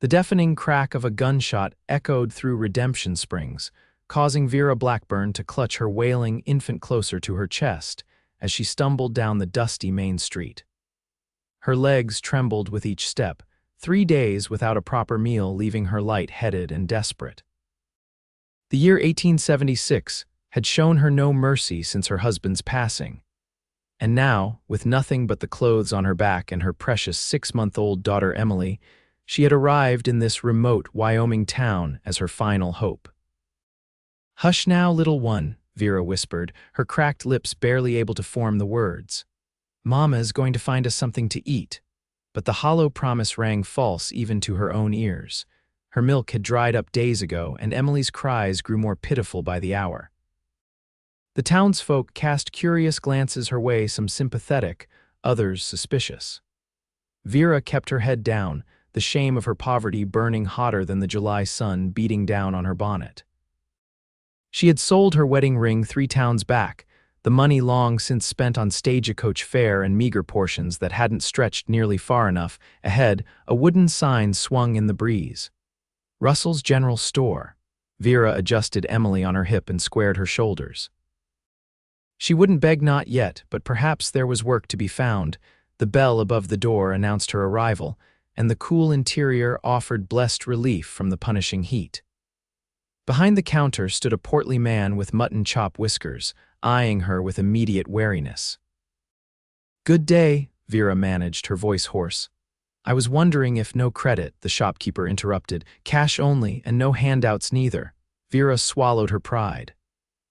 The deafening crack of a gunshot echoed through Redemption Springs, causing Vera Blackburn to clutch her wailing infant closer to her chest as she stumbled down the dusty main street. Her legs trembled with each step, 3 days without a proper meal leaving her light-headed and desperate. The year 1876 had shown her no mercy since her husband's passing. And now, with nothing but the clothes on her back and her precious 6-month-old daughter Emily, she had arrived in this remote Wyoming town as her final hope. "Hush now, little one," Vera whispered, her cracked lips barely able to form the words. "Mama is going to find us something to eat." But the hollow promise rang false even to her own ears. Her milk had dried up days ago, and Emily's cries grew more pitiful by the hour. The townsfolk cast curious glances her way, some sympathetic, others suspicious. Vera kept her head down, the shame of her poverty burning hotter than the July sun beating down on her bonnet. She had sold her wedding ring 3 towns back, the money long since spent on stagecoach fare and meager portions that hadn't stretched nearly far enough. Ahead, a wooden sign swung in the breeze. "Russell's General Store." Vera adjusted Emily on her hip and squared her shoulders. She wouldn't beg not yet, but perhaps there was work to be found. The bell above the door announced her arrival, and the cool interior offered blessed relief from the punishing heat. Behind the counter stood a portly man with mutton chop whiskers, eyeing her with immediate wariness. "Good day," Vera managed, her voice hoarse. "I was wondering if no credit," the shopkeeper interrupted. "Cash only, and no handouts neither." Vera swallowed her pride.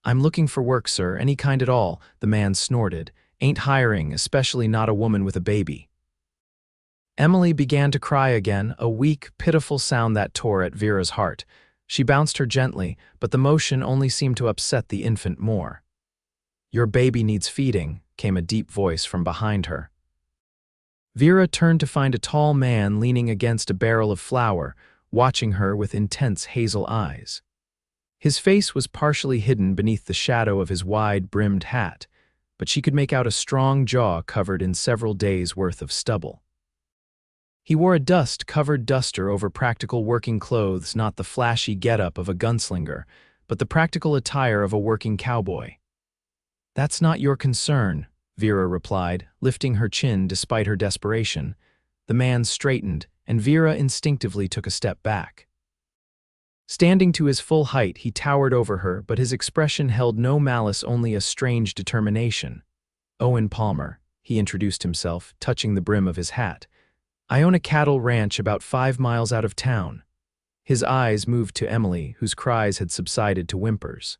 "I'm looking for work, sir, any kind at all," the man snorted. "Ain't hiring, especially not a woman with a baby." Emily began to cry again, a weak, pitiful sound that tore at Vera's heart. She bounced her gently, but the motion only seemed to upset the infant more. "Your baby needs feeding," came a deep voice from behind her. Vera turned to find a tall man leaning against a barrel of flour, watching her with intense hazel eyes. His face was partially hidden beneath the shadow of his wide-brimmed hat, but she could make out a strong jaw covered in several days' worth of stubble. He wore a dust-covered duster over practical working clothes, not the flashy getup of a gunslinger, but the practical attire of a working cowboy. "That's not your concern," Vera replied, lifting her chin despite her desperation. The man straightened, and Vera instinctively took a step back. Standing to his full height, he towered over her, but his expression held no malice, only a strange determination. "Owen Palmer," he introduced himself, touching the brim of his hat. "I own a cattle ranch about 5 miles out of town." His eyes moved to Emily, whose cries had subsided to whimpers.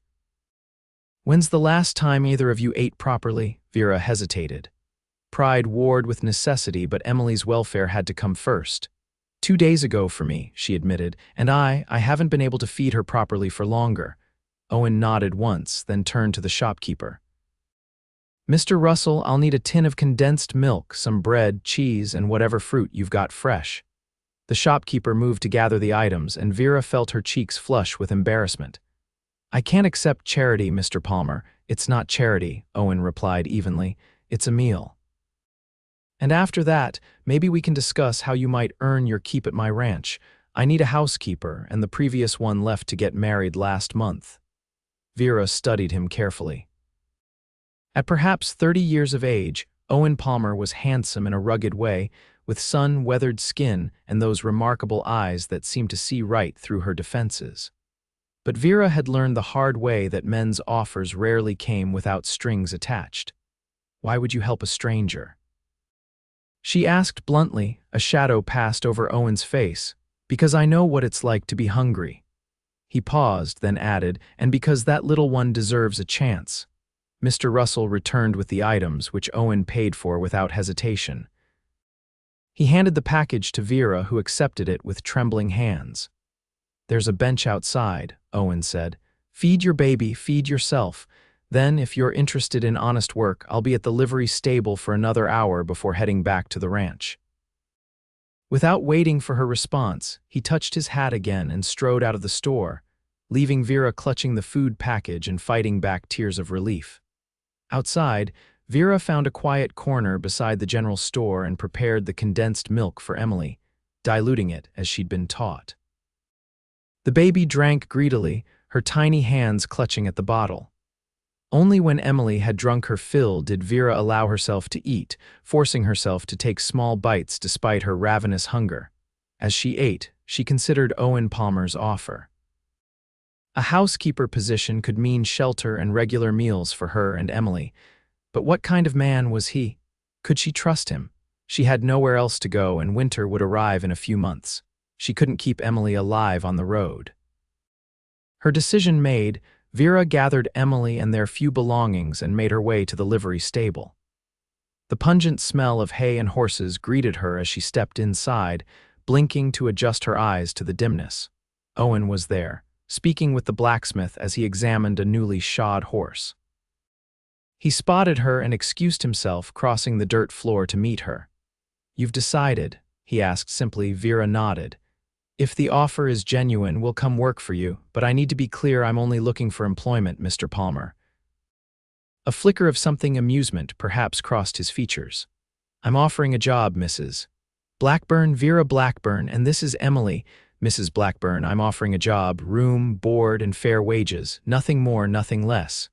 "When's the last time either of you ate properly?" Vera hesitated. Pride warred with necessity, but Emily's welfare had to come first. 2 days ago for me," she admitted, "and I haven't been able to feed her properly for longer." Owen nodded once, then turned to the shopkeeper. "Mr. Russell, I'll need a tin of condensed milk, some bread, cheese, and whatever fruit you've got fresh." The shopkeeper moved to gather the items, and Vera felt her cheeks flush with embarrassment. "I can't accept charity, Mr. Palmer." "It's not charity," Owen replied evenly. "It's a meal. And after that, maybe we can discuss how you might earn your keep at my ranch. I need a housekeeper, and the previous one left to get married last month." Vera studied him carefully. At perhaps 30 years of age, Owen Palmer was handsome in a rugged way, with sun-weathered skin and those remarkable eyes that seemed to see right through her defenses. But Vera had learned the hard way that men's offers rarely came without strings attached. "Why would you help a stranger?" she asked bluntly. A shadow passed over Owen's face. "Because I know what it's like to be hungry." He paused, then added, "and because that little one deserves a chance." Mr. Russell returned with the items, which Owen paid for without hesitation. He handed the package to Vera, who accepted it with trembling hands. "There's a bench outside," Owen said. "Feed your baby, feed yourself. Then, if you're interested in honest work, I'll be at the livery stable for another hour before heading back to the ranch." Without waiting for her response, he touched his hat again and strode out of the store, leaving Vera clutching the food package and fighting back tears of relief. Outside, Vera found a quiet corner beside the general store and prepared the condensed milk for Emily. diluting it as she'd been taught. The baby drank greedily, her tiny hands clutching at the bottle. Only when Emily had drunk her fill did Vera allow herself to eat, forcing herself to take small bites despite her ravenous hunger. As she ate, she considered Owen Palmer's offer. A housekeeper position could mean shelter and regular meals for her and Emily. But what kind of man was he? Could she trust him? She had nowhere else to go, and winter would arrive in a few months. She couldn't keep Emily alive on the road. Her decision made, Vera gathered Emily and their few belongings and made her way to the livery stable. The pungent smell of hay and horses greeted her as she stepped inside, blinking to adjust her eyes to the dimness. Owen was there, speaking with the blacksmith as he examined a newly shod horse. He spotted her and excused himself, crossing the dirt floor to meet her. "You've decided?" he asked simply. Vera nodded. "If the offer is genuine, we'll come work for you, but I need to be clear, I'm only looking for employment, Mr. Palmer." A flicker of something amusement perhaps crossed his features. "I'm offering a job, Mrs. Blackburn, Vera Blackburn, and this is Emily. Mrs. Blackburn, I'm offering a job, room, board, and fair wages, nothing more, nothing less."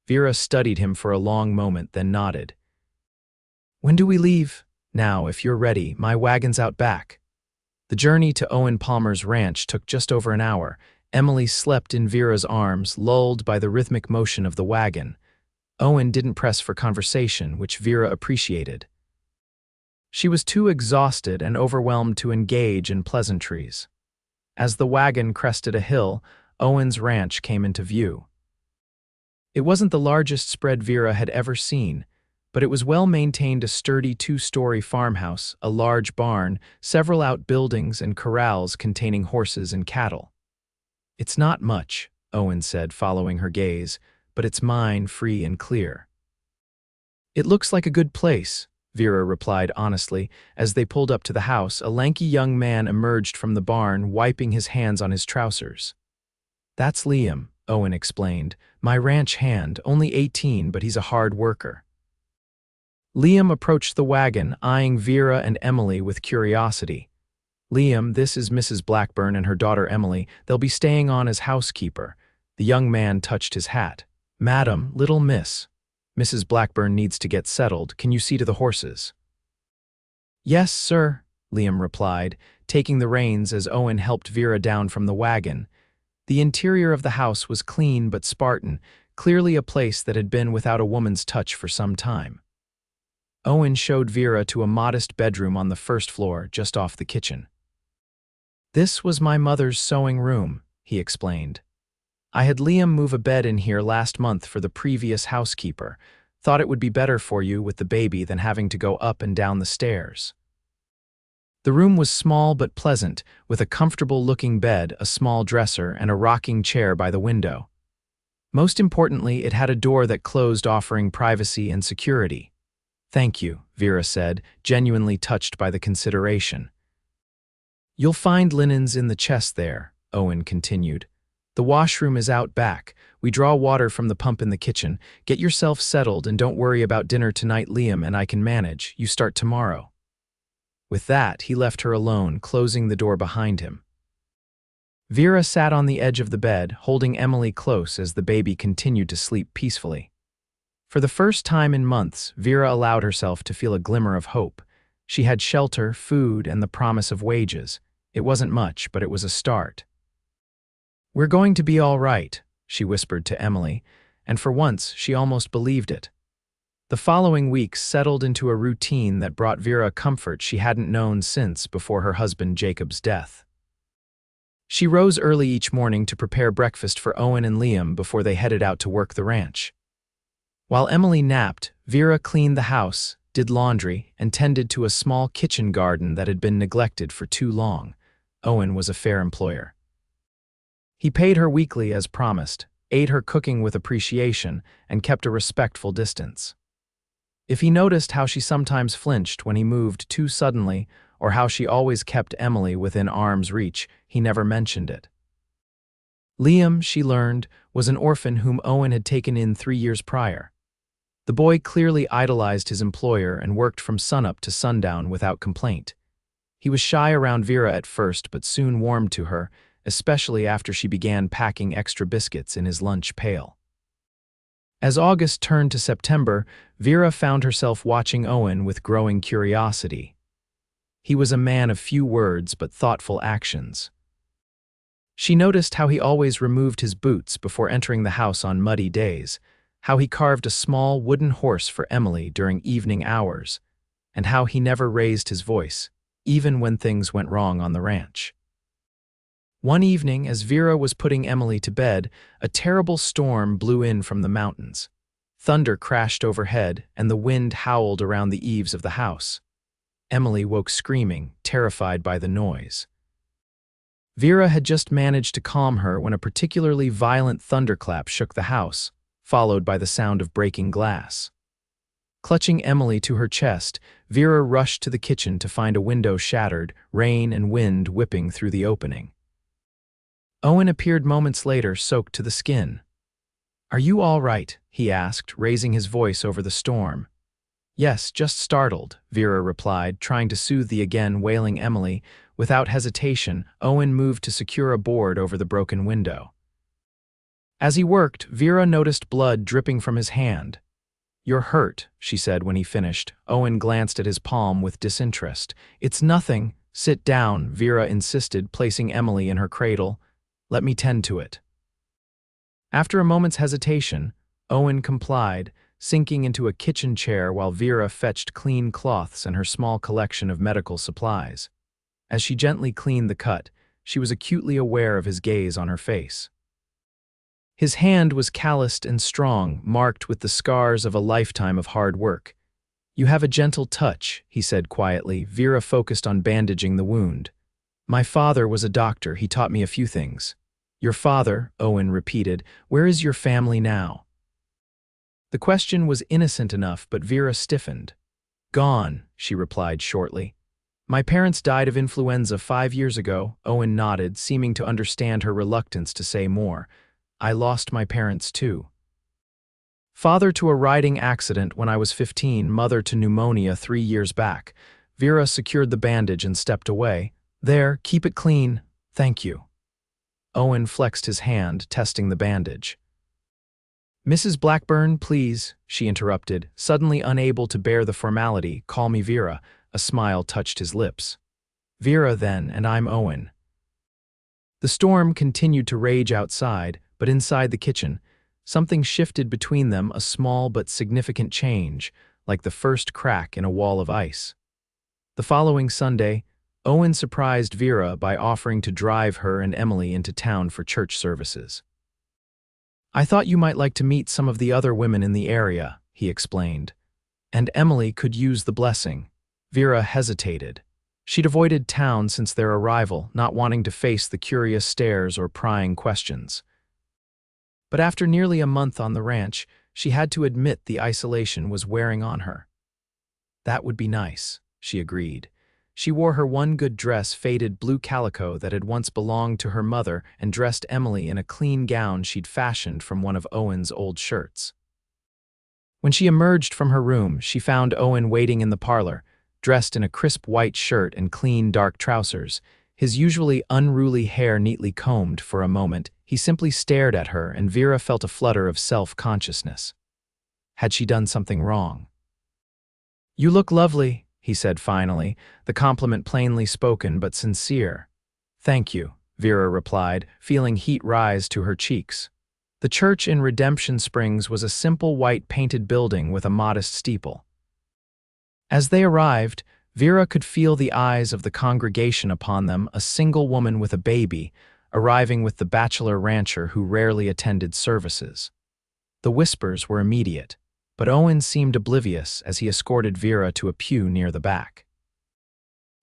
Vera studied him for a long moment, then nodded. "When do we leave?" "Now, if you're ready, my wagon's out back." The journey to Owen Palmer's ranch took just over an hour. Emily slept in Vera's arms, lulled by the rhythmic motion of the wagon. Owen didn't press for conversation, which Vera appreciated. She was too exhausted and overwhelmed to engage in pleasantries. As the wagon crested a hill, Owen's ranch came into view. It wasn't the largest spread Vera had ever seen, but it was well-maintained, a sturdy two-story farmhouse, a large barn, several outbuildings and corrals containing horses and cattle. "It's not much," Owen said, following her gaze, "but it's mine, free and clear." "It looks like a good place," Vera replied honestly. As they pulled up to the house, a lanky young man emerged from the barn, wiping his hands on his trousers. "That's Liam," Owen explained, "my ranch hand, only 18, but he's a hard worker." Liam approached the wagon, eyeing Vera and Emily with curiosity. "Liam, this is Mrs. Blackburn and her daughter Emily. They'll be staying on as housekeeper." The young man touched his hat. "Madam, little miss. Mrs. Blackburn needs to get settled. Can you see to the horses?" "Yes, sir," Liam replied, taking the reins as Owen helped Vera down from the wagon. The interior of the house was clean but Spartan, clearly a place that had been without a woman's touch for some time. Owen showed Vera to a modest bedroom on the first floor, just off the kitchen. "This was my mother's sewing room," he explained. "I had Liam move a bed in here last month for the previous housekeeper. Thought it would be better for you with the baby than having to go up and down the stairs." The room was small but pleasant, with a comfortable-looking bed, a small dresser, and a rocking chair by the window. Most importantly, it had a door that closed, offering privacy and security. "Thank you," Vera said, genuinely touched by the consideration. "You'll find linens in the chest there," Owen continued. "The washroom is out back. We draw water from the pump in the kitchen. Get yourself settled and don't worry about dinner tonight. Liam and I can manage. You start tomorrow." With that, he left her alone, closing the door behind him. Vera sat on the edge of the bed, holding Emily close as the baby continued to sleep peacefully. For the first time in months, Vera allowed herself to feel a glimmer of hope. She had shelter, food, and the promise of wages. It wasn't much, but it was a start. "We're going to be all right," she whispered to Emily, and for once she almost believed it. The following weeks settled into a routine that brought Vera comfort she hadn't known since before her husband Jacob's death. She rose early each morning to prepare breakfast for Owen and Liam before they headed out to work the ranch. While Emily napped, Vera cleaned the house, did laundry, and tended to a small kitchen garden that had been neglected for too long. Owen was a fair employer. He paid her weekly as promised, ate her cooking with appreciation, and kept a respectful distance. If he noticed how she sometimes flinched when he moved too suddenly, or how she always kept Emily within arm's reach, he never mentioned it. Liam, she learned, was an orphan whom Owen had taken in 3 years prior. The boy clearly idolized his employer and worked from sunup to sundown without complaint. He was shy around Vera at first but soon warmed to her, especially after she began packing extra biscuits in his lunch pail. As August turned to September, Vera found herself watching Owen with growing curiosity. He was a man of few words but thoughtful actions. She noticed how he always removed his boots before entering the house on muddy days, how he carved a small wooden horse for Emily during evening hours, and how he never raised his voice, even when things went wrong on the ranch. One evening, as Vera was putting Emily to bed, a terrible storm blew in from the mountains. Thunder crashed overhead, and the wind howled around the eaves of the house. Emily woke screaming, terrified by the noise. Vera had just managed to calm her when a particularly violent thunderclap shook the house, followed by the sound of breaking glass. Clutching Emily to her chest, Vera rushed to the kitchen to find a window shattered, rain and wind whipping through the opening. Owen appeared moments later, soaked to the skin. "Are you all right?" he asked, raising his voice over the storm. "Yes, just startled," Vera replied, trying to soothe the again wailing Emily. Without hesitation, Owen moved to secure a board over the broken window. As he worked, Vera noticed blood dripping from his hand. "You're hurt," she said when he finished. Owen glanced at his palm with disinterest. "It's nothing. Sit down," Vera insisted, placing Emily in her cradle. "Let me tend to it." After a moment's hesitation, Owen complied, sinking into a kitchen chair while Vera fetched clean cloths and her small collection of medical supplies. As she gently cleaned the cut, she was acutely aware of his gaze on her face. His hand was calloused and strong, marked with the scars of a lifetime of hard work. "You have a gentle touch," he said quietly. Vera focused on bandaging the wound. "My father was a doctor. He taught me a few things." "Your father," Owen repeated. "Where is your family now?" The question was innocent enough, but Vera stiffened. "Gone," she replied shortly. "My parents died of influenza 5 years ago," Owen nodded, seeming to understand her reluctance to say more. "I lost my parents too. Father to a riding accident when I was 15, mother to pneumonia 3 years back." Vera secured the bandage and stepped away. "There, keep it clean. Thank you." Owen flexed his hand, testing the bandage. "Mrs. Blackburn, please," she interrupted, suddenly unable to bear the formality. "Call me Vera." A smile touched his lips. "Vera, then, and I'm Owen." The storm continued to rage outside, but inside the kitchen, something shifted between them, a small but significant change, like the first crack in a wall of ice. The following Sunday, Owen surprised Vera by offering to drive her and Emily into town for church services. "I thought you might like to meet some of the other women in the area," he explained. "And Emily could use the blessing." Vera hesitated. She'd avoided town since their arrival, not wanting to face the curious stares or prying questions. But after nearly a month on the ranch, she had to admit the isolation was wearing on her. "That would be nice," she agreed. She wore her one good dress, faded blue calico that had once belonged to her mother, and dressed Emily in a clean gown she'd fashioned from one of Owen's old shirts. When she emerged from her room, she found Owen waiting in the parlor, dressed in a crisp white shirt and clean dark trousers, his usually unruly hair neatly combed. For a moment, he simply stared at her, and Vera felt a flutter of self-consciousness. Had she done something wrong? "You look lovely," he said finally, the compliment plainly spoken but sincere. "Thank you," Vera replied, feeling heat rise to her cheeks. The church in Redemption Springs was a simple white painted building with a modest steeple. As they arrived, Vera could feel the eyes of the congregation upon them, a single woman with a baby, arriving with the bachelor rancher who rarely attended services. The whispers were immediate, but Owen seemed oblivious as he escorted Vera to a pew near the back.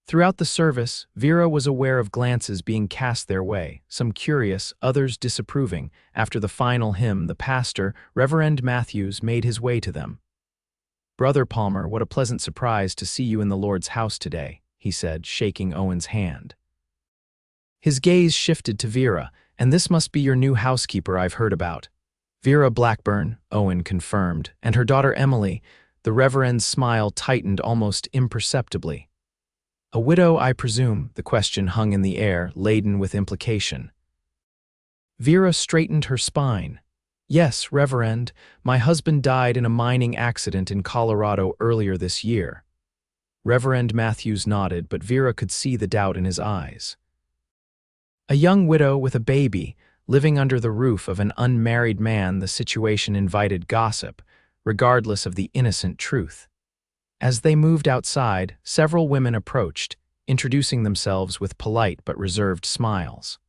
Throughout the service, Vera was aware of glances being cast their way, some curious, others disapproving. After the final hymn, the pastor, Reverend Matthews, made his way to them. "Brother Palmer, what a pleasant surprise to see you in the Lord's house today," he said, shaking Owen's hand. His gaze shifted to Vera. "And this must be your new housekeeper I've heard about." "Vera Blackburn," Owen confirmed, "and her daughter Emily." The Reverend's smile tightened almost imperceptibly. A widow, I presume, the question hung in the air, laden with implication. Vera straightened her spine. Yes, Reverend, my husband died in a mining accident in Colorado earlier this year. Reverend Matthews nodded, but Vera could see the doubt in his eyes. A young widow with a baby, living under the roof of an unmarried man, the situation invited gossip, regardless of the innocent truth. As they moved outside, several women approached, introducing themselves with polite but reserved smiles.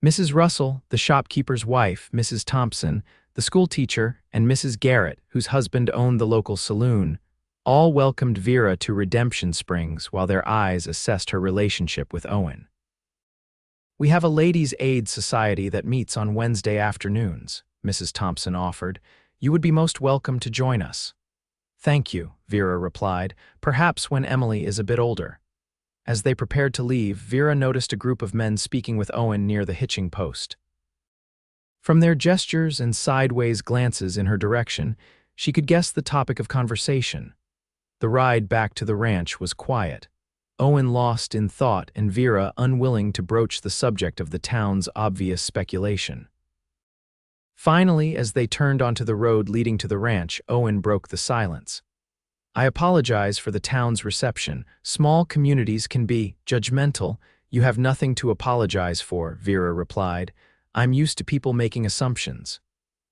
Mrs. Russell, the shopkeeper's wife, Mrs. Thompson, the schoolteacher, and Mrs. Garrett, whose husband owned the local saloon, all welcomed Vera to Redemption Springs while their eyes assessed her relationship with Owen. We have a ladies' aid society that meets on Wednesday afternoons, Mrs. Thompson offered. You would be most welcome to join us. Thank you, Vera replied, perhaps when Emily is a bit older. As they prepared to leave, Vera noticed a group of men speaking with Owen near the hitching post. From their gestures and sideways glances in her direction, she could guess the topic of conversation. The ride back to the ranch was quiet. Owen lost in thought and Vera unwilling to broach the subject of the town's obvious speculation. Finally, as they turned onto the road leading to the ranch, Owen broke the silence. I apologize for the town's reception. Small communities can be judgmental. You have nothing to apologize for, Vera replied. I'm used to people making assumptions.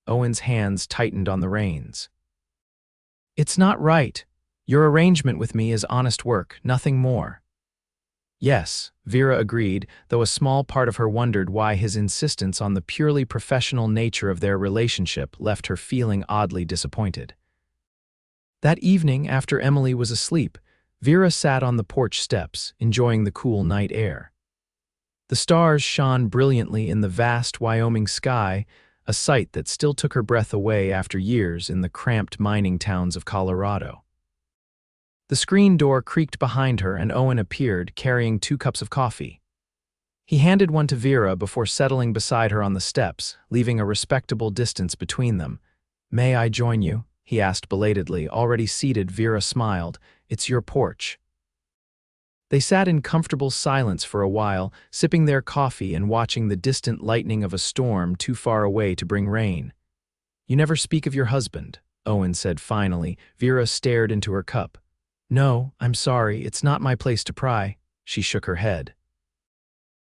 Owen's hands tightened on the reins. It's not right. Your arrangement with me is honest work, nothing more. Yes, Vera agreed, though a small part of her wondered why his insistence on the purely professional nature of their relationship left her feeling oddly disappointed. That evening, after Emily was asleep, Vera sat on the porch steps, enjoying the cool night air. The stars shone brilliantly in the vast Wyoming sky, a sight that still took her breath away after years in the cramped mining towns of Colorado. The screen door creaked behind her and Owen appeared, carrying 2 cups of coffee. He handed one to Vera before settling beside her on the steps, leaving a respectable distance between them. May I join you? He asked belatedly. Already seated, Vera smiled. It's your porch. They sat in comfortable silence for a while, sipping their coffee and watching the distant lightning of a storm too far away to bring rain. You never speak of your husband, Owen said finally. Vera stared into her cup. No, I'm sorry, it's not my place to pry. She shook her head.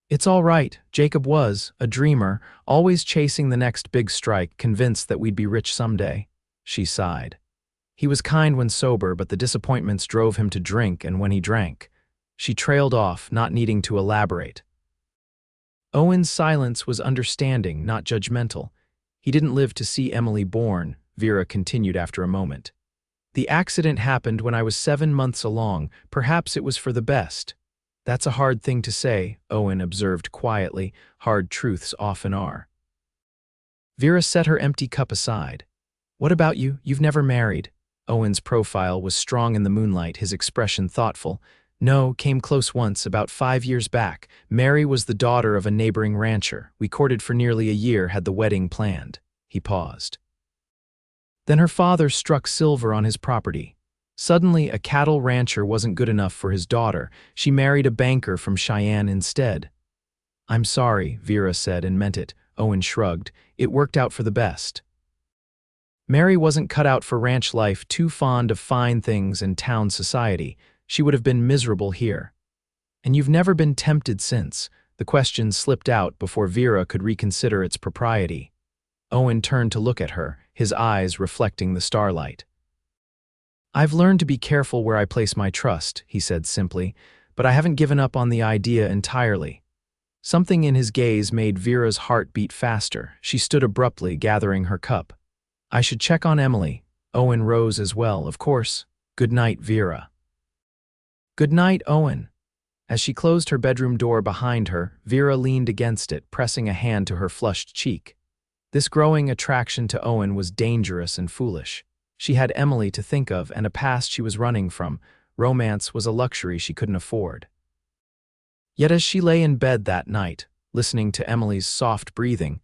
It's all right. Jacob was a dreamer, always chasing the next big strike, convinced that we'd be rich someday. She sighed. He was kind when sober, but the disappointments drove him to drink, and when he drank. She trailed off, not needing to elaborate. Owen's silence was understanding, not judgmental. He didn't live to see Emily born, Vera continued after a moment. The accident happened when I was 7 months along. Perhaps it was for the best. That's a hard thing to say, Owen observed quietly. Hard truths often are. Vera set her empty cup aside. What about you? You've never married. Owen's profile was strong in the moonlight, his expression thoughtful. No, came close once, about 5 years back. Mary was the daughter of a neighboring rancher. We courted for nearly a year, had the wedding planned. He paused. Then her father struck silver on his property. Suddenly, a cattle rancher wasn't good enough for his daughter. She married a banker from Cheyenne instead. I'm sorry, Vera said and meant it. Owen shrugged. It worked out for the best. Mary wasn't cut out for ranch life, too fond of fine things and town society. She would have been miserable here. And you've never been tempted since. The question slipped out before Vera could reconsider its propriety. Owen turned to look at her, his eyes reflecting the starlight. I've learned to be careful where I place my trust, he said simply, but I haven't given up on the idea entirely. Something in his gaze made Vera's heart beat faster. She stood abruptly, gathering her cup. I should check on Emily. Owen rose as well, of course. Good night, Vera. Good night, Owen. As she closed her bedroom door behind her, Vera leaned against it, pressing a hand to her flushed cheek. This growing attraction to Owen was dangerous and foolish. She had Emily to think of and a past she was running from. Romance was a luxury she couldn't afford. Yet as she lay in bed that night, listening to Emily's soft breathing,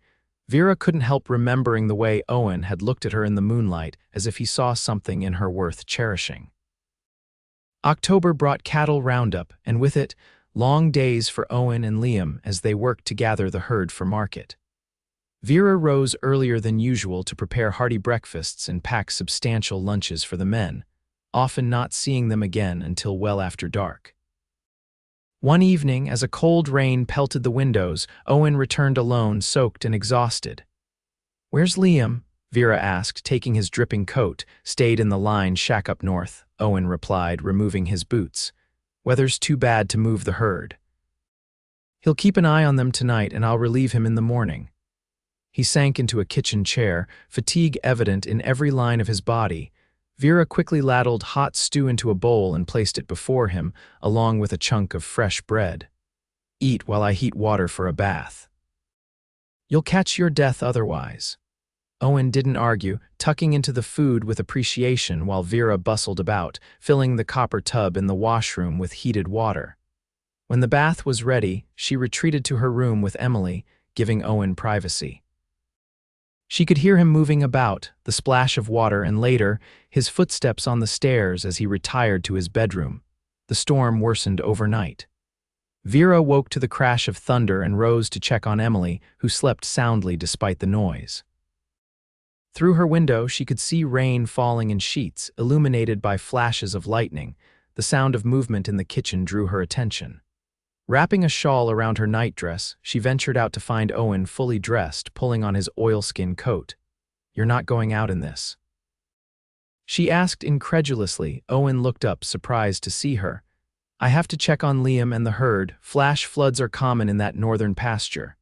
Vera couldn't help remembering the way Owen had looked at her in the moonlight as if he saw something in her worth cherishing. October brought cattle roundup, and with it, long days for Owen and Liam as they worked to gather the herd for market. Vera rose earlier than usual to prepare hearty breakfasts and pack substantial lunches for the men, often not seeing them again until well after dark. One evening, as a cold rain pelted the windows, Owen returned alone, soaked and exhausted. "Where's Liam?" Vera asked, taking his dripping coat. "Stayed in the line shack up north," Owen replied, removing his boots. "Weather's too bad to move the herd. He'll keep an eye on them tonight and I'll relieve him in the morning." He sank into a kitchen chair, fatigue evident in every line of his body. Vera quickly ladled hot stew into a bowl and placed it before him, along with a chunk of fresh bread. "Eat while I heat water for a bath. You'll catch your death otherwise." Owen didn't argue, tucking into the food with appreciation while Vera bustled about, filling the copper tub in the washroom with heated water. When the bath was ready, she retreated to her room with Emily, giving Owen privacy. She could hear him moving about, the splash of water, and later, his footsteps on the stairs as he retired to his bedroom. The storm worsened overnight. Vera woke to the crash of thunder and rose to check on Emily, who slept soundly despite the noise. Through her window, she could see rain falling in sheets, illuminated by flashes of lightning. The sound of movement in the kitchen drew her attention. Wrapping a shawl around her nightdress, she ventured out to find Owen fully dressed, pulling on his oilskin coat. "You're not going out in this?" she asked incredulously. Owen looked up, surprised to see her. "I have to check on Liam and the herd. Flash floods are common in that northern pasture."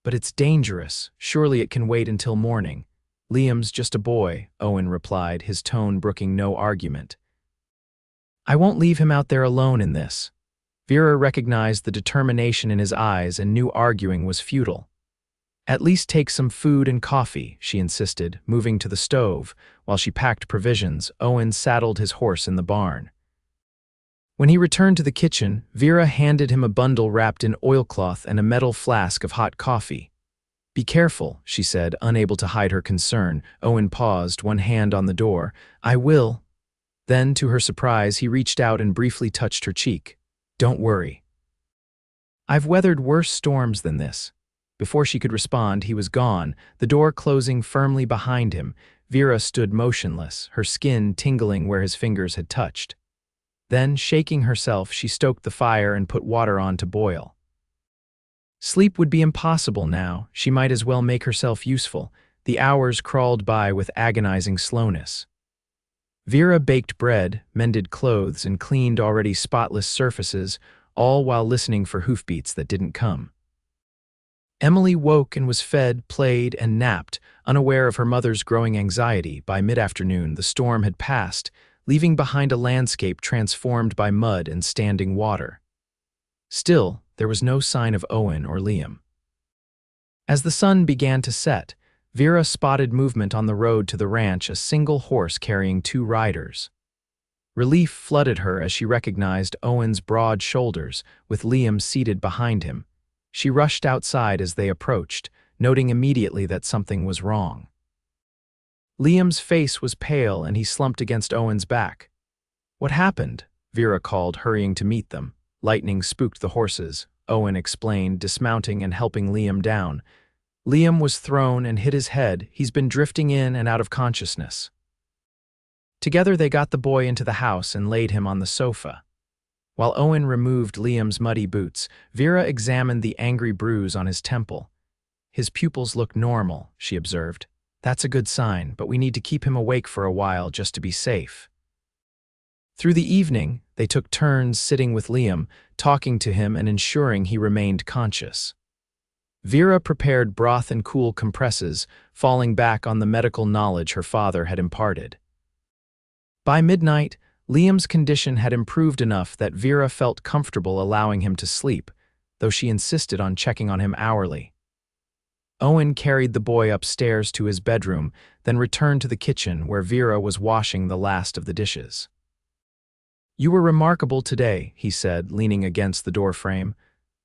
"But it's dangerous. Surely it can wait until morning." "Liam's just a boy," Owen replied, his tone brooking no argument. "I won't leave him out there alone in this." Vera recognized the determination in his eyes and knew arguing was futile. "At least take some food and coffee," she insisted, moving to the stove. While she packed provisions, Owen saddled his horse in the barn. When he returned to the kitchen, Vera handed him a bundle wrapped in oilcloth and a metal flask of hot coffee. "Be careful," she said, unable to hide her concern. Owen paused, one hand on the door. "I will." Then, to her surprise, he reached out and briefly touched her cheek. "Don't worry. I've weathered worse storms than this." Before she could respond, he was gone, the door closing firmly behind him. Vera stood motionless, her skin tingling where his fingers had touched. Then, shaking herself, she stoked the fire and put water on to boil. Sleep would be impossible now. She might as well make herself useful. The hours crawled by with agonizing slowness. Vera baked bread, mended clothes, and cleaned already spotless surfaces, all while listening for hoofbeats that didn't come. Emily woke and was fed, played, and napped, unaware of her mother's growing anxiety. By mid-afternoon, the storm had passed, leaving behind a landscape transformed by mud and standing water. Still, there was no sign of Owen or Liam. As the sun began to set, Vera spotted movement on the road to the ranch, a single horse carrying 2 riders. Relief flooded her as she recognized Owen's broad shoulders, with Liam seated behind him. She rushed outside as they approached, noting immediately that something was wrong. Liam's face was pale and he slumped against Owen's back. "What happened?" Vera called, hurrying to meet them. "Lightning spooked the horses," Owen explained, dismounting and helping Liam down. "Liam was thrown and hit his head. He's been drifting in and out of consciousness." Together they got the boy into the house and laid him on the sofa. While Owen removed Liam's muddy boots, Vera examined the angry bruise on his temple. "His pupils look normal," she observed. "That's a good sign, but we need to keep him awake for a while just to be safe." Through the evening, they took turns sitting with Liam, talking to him and ensuring he remained conscious. Vera prepared broth and cool compresses, falling back on the medical knowledge her father had imparted. By midnight, Liam's condition had improved enough that Vera felt comfortable allowing him to sleep, though she insisted on checking on him hourly. Owen carried the boy upstairs to his bedroom, then returned to the kitchen where Vera was washing the last of the dishes. "You were remarkable today," he said, leaning against the doorframe.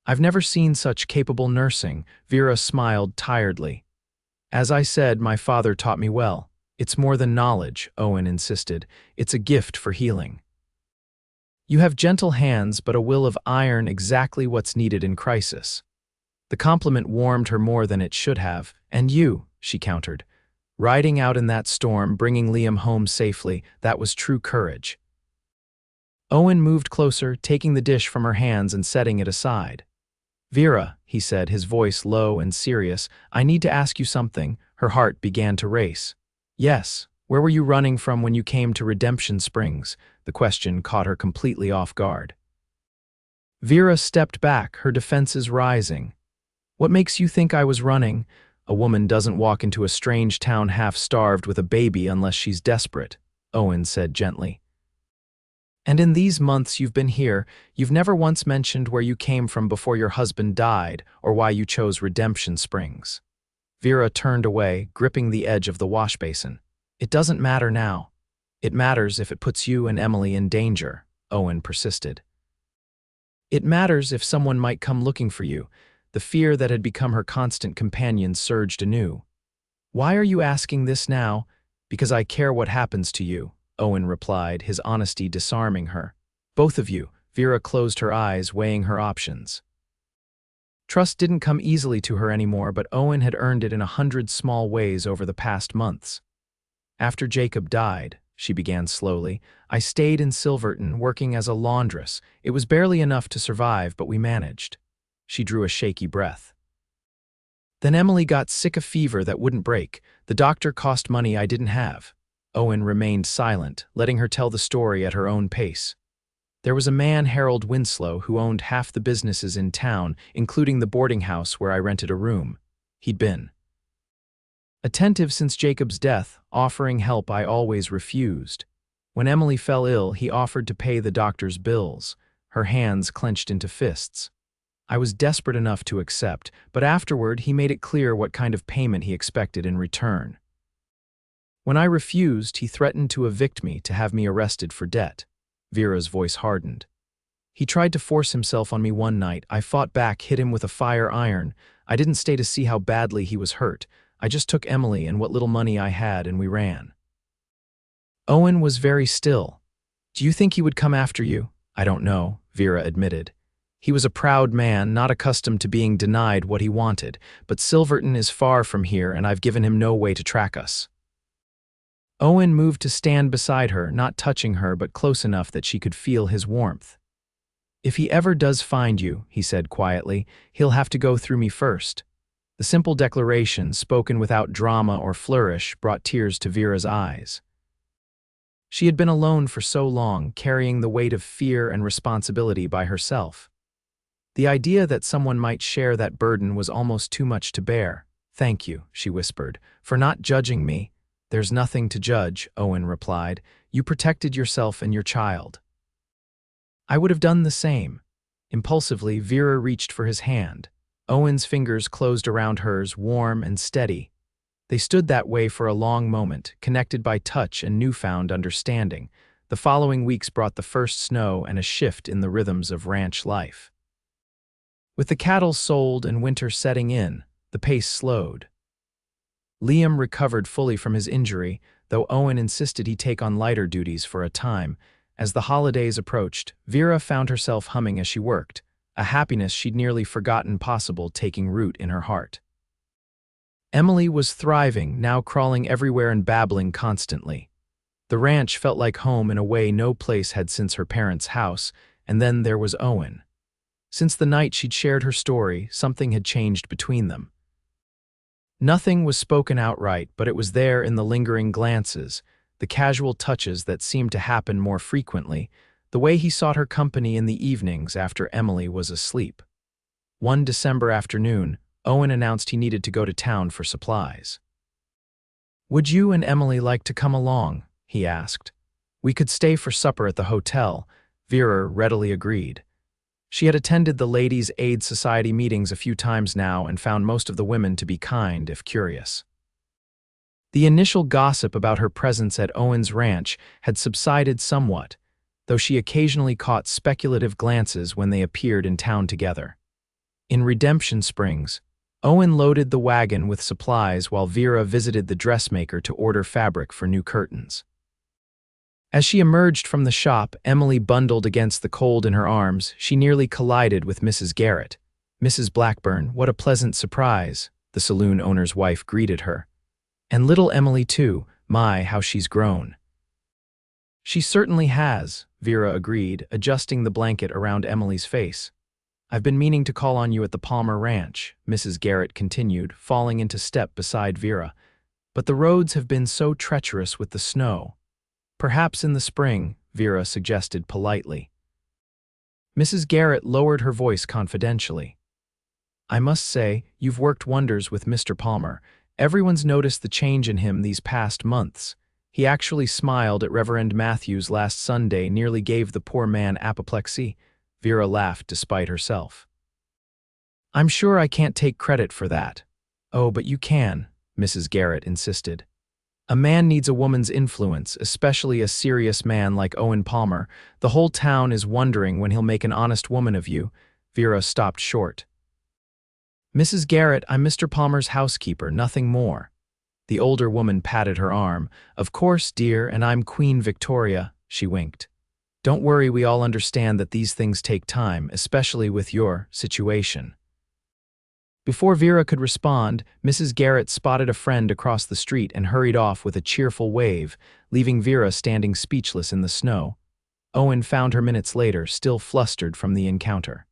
"I've never seen such capable nursing." Vera smiled tiredly. "As I said, my father taught me well." "It's more than knowledge," Owen insisted. "It's a gift for healing." You have gentle hands but a will of iron, exactly what's needed in crisis." The compliment warmed her more than it should have. "And you," she countered. "Riding out in that storm, bringing Liam home safely, that was true courage." Owen moved closer, taking the dish from her hands and setting it aside. "Vera," he said, his voice low and serious, "I need to ask you something." Her heart began to race. "Yes, where were you running from when you came to Redemption Springs?" The question caught her completely off guard. Vera stepped back, her defenses rising. "What makes you think I was running? A woman doesn't walk into a strange town half-starved with a baby unless she's desperate," Owen said gently. "And in these months you've been here, you've never once mentioned where you came from before your husband died or why you chose Redemption Springs." Vera turned away, gripping the edge of the wash basin. "It doesn't matter now. It matters if it puts you and Emily in danger," Owen persisted. "It matters if someone might come looking for you." The fear that had become her constant companion surged anew. "Why are you asking this now?" "Because I care what happens to you," Owen replied, his honesty disarming her. "Both of you." Vera closed her eyes, weighing her options. Trust didn't come easily to her anymore, but Owen had earned it in 100 small ways over the past months. "After Jacob died," she began slowly, "I stayed in Silverton working as a laundress. It was barely enough to survive, but we managed." She drew a shaky breath. "Then Emily got sick, a fever that wouldn't break. The doctor cost money I didn't have." Owen remained silent, letting her tell the story at her own pace. "There was a man, Harold Winslow, who owned half the businesses in town, including the boarding house where I rented a room. He'd been attentive since Jacob's death, offering help I always refused. When Emily fell ill, he offered to pay the doctor's bills." Her hands clenched into fists. "I was desperate enough to accept, but afterward he made it clear what kind of payment he expected in return. When I refused, he threatened to evict me, to have me arrested for debt." Vera's voice hardened. "He tried to force himself on me one night. I fought back, hit him with a fire iron. I didn't stay to see how badly he was hurt. I just took Emily and what little money I had and we ran." Owen was very still. "Do you think he would come after you?" "I don't know," Vera admitted. "He was a proud man, not accustomed to being denied what he wanted, but Silverton is far from here and I've given him no way to track us." Owen moved to stand beside her, not touching her but close enough that she could feel his warmth. "If he ever does find you," he said quietly, "he'll have to go through me first." The simple declaration, spoken without drama or flourish, brought tears to Vera's eyes. She had been alone for so long, carrying the weight of fear and responsibility by herself. The idea that someone might share that burden was almost too much to bear. "Thank you," she whispered, "for not judging me." "There's nothing to judge," Owen replied. "You protected yourself and your child." "I would have done the same." Impulsively, Vera reached for his hand. Owen's fingers closed around hers, warm and steady. They stood that way for a long moment, connected by touch and newfound understanding. The following weeks brought the first snow and a shift in the rhythms of ranch life. With the cattle sold and winter setting in, the pace slowed. Liam recovered fully from his injury, though Owen insisted he take on lighter duties for a time. As the holidays approached, Vera found herself humming as she worked, a happiness she'd nearly forgotten possible taking root in her heart. Emily was thriving, now crawling everywhere and babbling constantly. The ranch felt like home in a way no place had since her parents' house, and then there was Owen. Since the night she'd shared her story, something had changed between them. Nothing was spoken outright, but it was there in the lingering glances, the casual touches that seemed to happen more frequently, the way he sought her company in the evenings after Emily was asleep. One December afternoon, Owen announced he needed to go to town for supplies. "Would you and Emily like to come along?" he asked. "We could stay for supper at the hotel." Vera readily agreed. She had attended the Ladies' Aid Society meetings a few times now and found most of the women to be kind, if curious. The initial gossip about her presence at Owen's ranch had subsided somewhat, though she occasionally caught speculative glances when they appeared in town together. In Redemption Springs, Owen loaded the wagon with supplies while Vera visited the dressmaker to order fabric for new curtains. As she emerged from the shop, Emily bundled against the cold in her arms. She nearly collided with Mrs. Garrett. "Mrs. Blackburn, what a pleasant surprise," the saloon owner's wife greeted her. "And little Emily too, my, how she's grown." "She certainly has," Vera agreed, adjusting the blanket around Emily's face. "I've been meaning to call on you at the Palmer Ranch," Mrs. Garrett continued, falling into step beside Vera. "But the roads have been so treacherous with the snow." "Perhaps in the spring," Vera suggested politely. Mrs. Garrett lowered her voice confidentially. "I must say, you've worked wonders with Mr. Palmer. Everyone's noticed the change in him these past months. He actually smiled at Reverend Matthews last Sunday, nearly gave the poor man apoplexy." Vera laughed despite herself. "I'm sure I can't take credit for that." "Oh, but you can," Mrs. Garrett insisted. "A man needs a woman's influence, especially a serious man like Owen Palmer. The whole town is wondering when he'll make an honest woman of you." Vera stopped short. "Mrs. Garrett, I'm Mr. Palmer's housekeeper, nothing more." The older woman patted her arm. "Of course, dear, and I'm Queen Victoria," she winked. "Don't worry, we all understand that these things take time, especially with your situation." Before Vera could respond, Mrs. Garrett spotted a friend across the street and hurried off with a cheerful wave, leaving Vera standing speechless in the snow. Owen found her minutes later, still flustered from the encounter.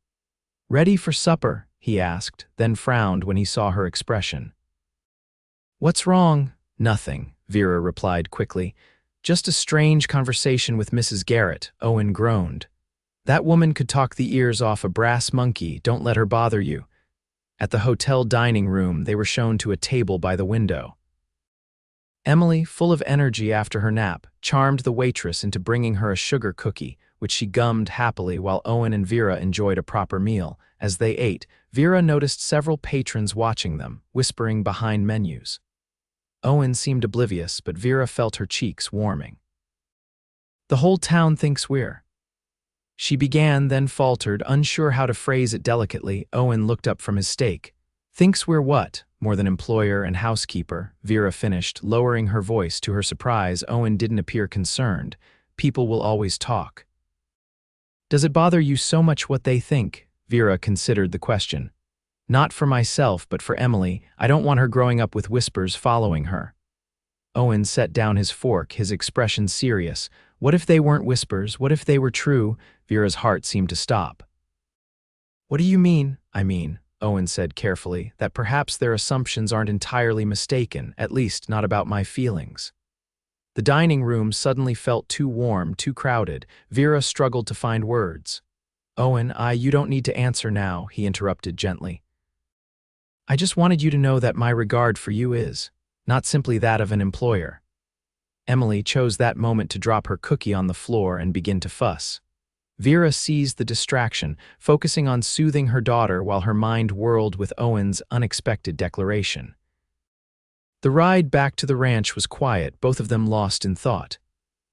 "Ready for supper?" he asked, then frowned when he saw her expression. "What's wrong?" "Nothing," Vera replied quickly. "Just a strange conversation with Mrs. Garrett," Owen groaned. "That woman could talk the ears off a brass monkey, don't let her bother you." At the hotel dining room, they were shown to a table by the window. Emily, full of energy after her nap, charmed the waitress into bringing her a sugar cookie, which she gummed happily while Owen and Vera enjoyed a proper meal. As they ate, Vera noticed several patrons watching them, whispering behind menus. Owen seemed oblivious, but Vera felt her cheeks warming. "The whole town thinks we're—" she began, then faltered, unsure how to phrase it delicately. Owen looked up from his steak. "Thinks we're what? More than employer and housekeeper," Vera finished, lowering her voice. To her surprise, Owen didn't appear concerned. "People will always talk." "Does it bother you so much what they think?" Vera considered the question. "Not for myself, but for Emily. I don't want her growing up with whispers following her." Owen set down his fork, his expression serious. What if they weren't whispers? What if they were true? Vera's heart seemed to stop. "What do you mean?" "I mean," Owen said carefully, "that perhaps their assumptions aren't entirely mistaken, at least not about my feelings." The dining room suddenly felt too warm, too crowded. Vera struggled to find words. "Owen, you don't need to answer now," he interrupted gently. "I just wanted you to know that my regard for you is not simply that of an employer." Emily chose that moment to drop her cookie on the floor and begin to fuss. Vera seized the distraction, focusing on soothing her daughter while her mind whirled with Owen's unexpected declaration. The ride back to the ranch was quiet, both of them lost in thought.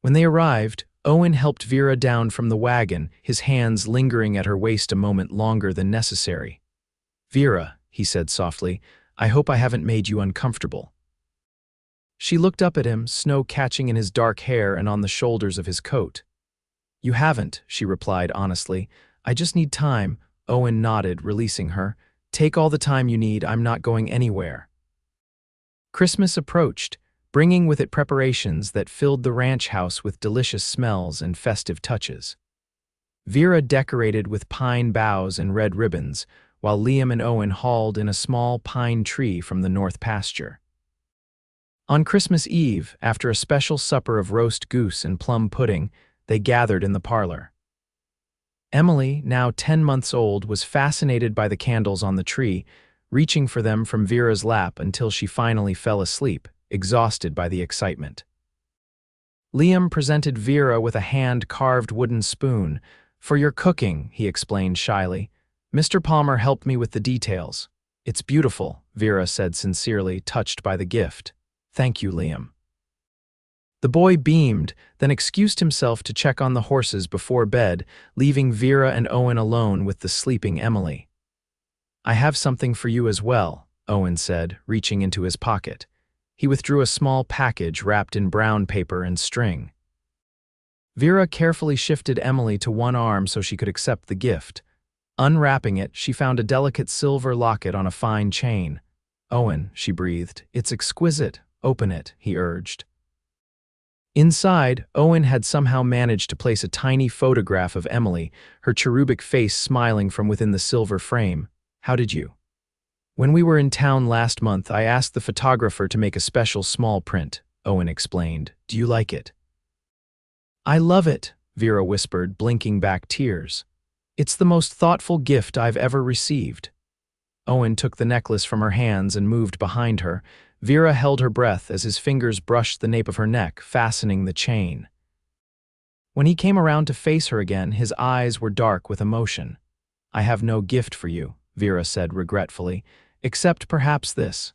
When they arrived, Owen helped Vera down from the wagon, his hands lingering at her waist a moment longer than necessary. "Vera," he said softly, "I hope I haven't made you uncomfortable." She looked up at him, snow catching in his dark hair and on the shoulders of his coat. "You haven't," she replied honestly. "I just need time." Owen nodded, releasing her. "Take all the time you need, I'm not going anywhere." Christmas approached, bringing with it preparations that filled the ranch house with delicious smells and festive touches. Vera decorated with pine boughs and red ribbons, while Liam and Owen hauled in a small pine tree from the north pasture. On Christmas Eve, after a special supper of roast goose and plum pudding, they gathered in the parlor. Emily, now 10 months old, was fascinated by the candles on the tree, reaching for them from Vera's lap until she finally fell asleep, exhausted by the excitement. Liam presented Vera with a hand-carved wooden spoon. "For your cooking," he explained shyly. "Mr. Palmer helped me with the details." "It's beautiful," Vera said sincerely, touched by the gift. "Thank you, Liam." The boy beamed, then excused himself to check on the horses before bed, leaving Vera and Owen alone with the sleeping Emily. "I have something for you as well," Owen said, reaching into his pocket. He withdrew a small package wrapped in brown paper and string. Vera carefully shifted Emily to one arm so she could accept the gift. Unwrapping it, she found a delicate silver locket on a fine chain. "Owen," she breathed, "it's exquisite. Open it," he urged. Inside, Owen had somehow managed to place a tiny photograph of Emily, her cherubic face smiling from within the silver frame. "How did you?" "When we were in town last month, I asked the photographer to make a special small print," Owen explained. "Do you like it?" "I love it," Vera whispered, blinking back tears. "It's the most thoughtful gift I've ever received." Owen took the necklace from her hands and moved behind her. Vera held her breath as his fingers brushed the nape of her neck, fastening the chain. When he came around to face her again, his eyes were dark with emotion. "I have no gift for you," Vera said regretfully, "except perhaps this."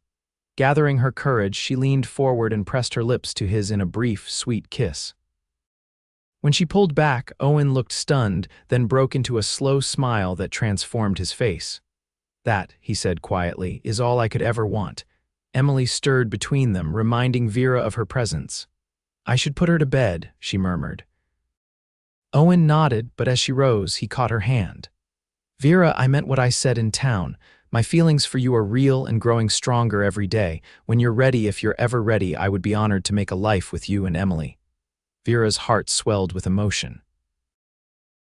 Gathering her courage, she leaned forward and pressed her lips to his in a brief, sweet kiss. When she pulled back, Owen looked stunned, then broke into a slow smile that transformed his face. "That," he said quietly, "is all I could ever want." Emily stirred between them, reminding Vera of her presence. "I should put her to bed," she murmured. Owen nodded, but as she rose, he caught her hand. "Vera, I meant what I said in town. My feelings for you are real and growing stronger every day. When you're ready, if you're ever ready, I would be honored to make a life with you and Emily." Vera's heart swelled with emotion.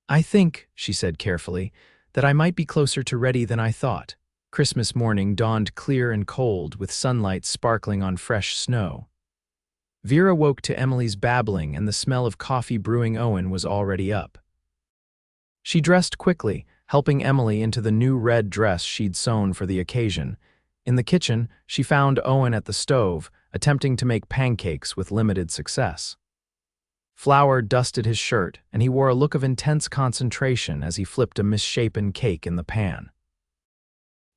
"I think," she said carefully, "that I might be closer to ready than I thought." Christmas morning dawned clear and cold, with sunlight sparkling on fresh snow. Vera woke to Emily's babbling, and the smell of coffee brewing. Owen was already up. She dressed quickly, helping Emily into the new red dress she'd sewn for the occasion. In the kitchen, she found Owen at the stove, attempting to make pancakes with limited success. Flour dusted his shirt, and he wore a look of intense concentration as he flipped a misshapen cake in the pan.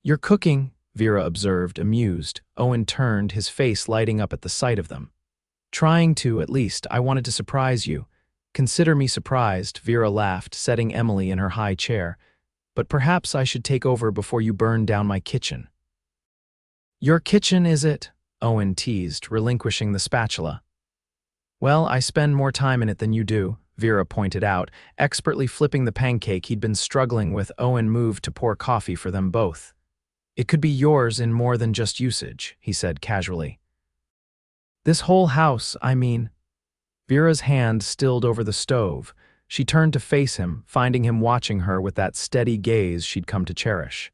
"You're cooking," Vera observed, amused. Owen turned, his face lighting up at the sight of them. "Trying to, at least. I wanted to surprise you." "Consider me surprised," Vera laughed, setting Emily in her high chair. "But perhaps I should take over before you burn down my kitchen." "Your kitchen, is it?" Owen teased, relinquishing the spatula. "Well, I spend more time in it than you do," Vera pointed out, expertly flipping the pancake he'd been struggling with. Owen moved to pour coffee for them both. "It could be yours in more than just usage," he said casually. "This whole house, I mean." Vera's hand stilled over the stove. She turned to face him, finding him watching her with that steady gaze she'd come to cherish.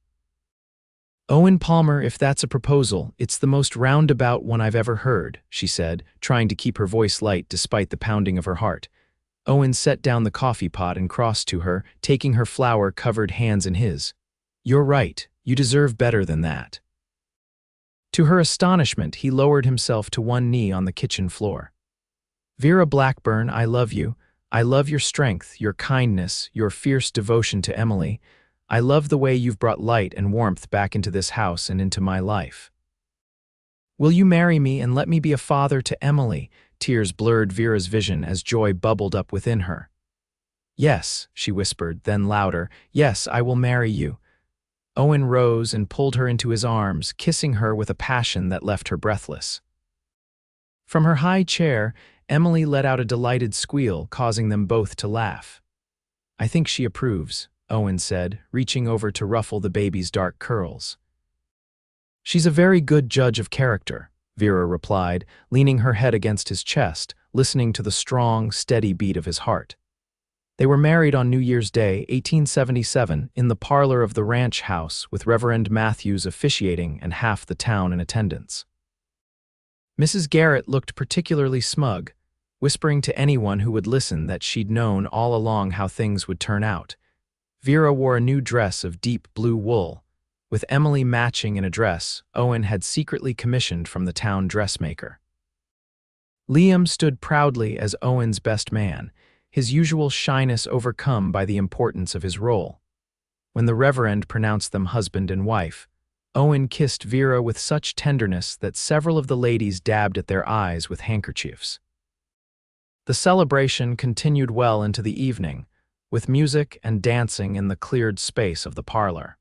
"Owen Palmer, if that's a proposal, it's the most roundabout one I've ever heard," she said, trying to keep her voice light despite the pounding of her heart. Owen set down the coffee pot and crossed to her, taking her flour-covered hands in his. "You're right. You deserve better than that." To her astonishment, he lowered himself to one knee on the kitchen floor. "Vera Blackburn, I love you. I love your strength, your kindness, your fierce devotion to Emily. I love the way you've brought light and warmth back into this house and into my life. Will you marry me and let me be a father to Emily?" Tears blurred Vera's vision as joy bubbled up within her. "Yes," she whispered, then louder, "yes, I will marry you." Owen rose and pulled her into his arms, kissing her with a passion that left her breathless. From her high chair, Emily let out a delighted squeal, causing them both to laugh. "I think she approves," Owen said, reaching over to ruffle the baby's dark curls. "She's a very good judge of character," Vera replied, leaning her head against his chest, listening to the strong, steady beat of his heart. They were married on New Year's Day, 1877, in the parlor of the ranch house, with Reverend Matthews officiating and half the town in attendance. Mrs. Garrett looked particularly smug, whispering to anyone who would listen that she'd known all along how things would turn out. Vera wore a new dress of deep blue wool. With Emily matching in a dress Owen had secretly commissioned from the town dressmaker. Liam stood proudly as Owen's best man, his usual shyness overcome by the importance of his role. When the Reverend pronounced them husband and wife, Owen kissed Vera with such tenderness that several of the ladies dabbed at their eyes with handkerchiefs. The celebration continued well into the evening, with music and dancing in the cleared space of the parlor.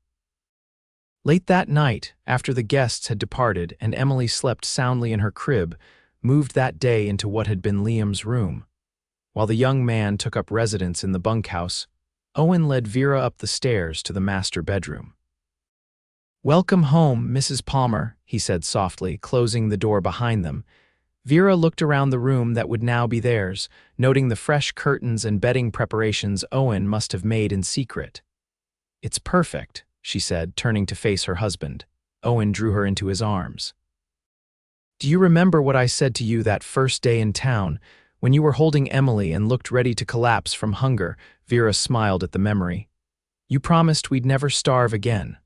Late that night, after the guests had departed and Emily slept soundly in her crib, moved that day into what had been Liam's room. While the young man took up residence in the bunkhouse, Owen led Vera up the stairs to the master bedroom. "Welcome home, Mrs. Palmer," he said softly, closing the door behind them. Vera looked around the room that would now be theirs, noting the fresh curtains and bedding preparations Owen must have made in secret. "It's perfect," she said, turning to face her husband. Owen drew her into his arms. "Do you remember what I said to you that first day in town, when you were holding Emily and looked ready to collapse from hunger?" Vera smiled at the memory. "You promised we'd never starve again."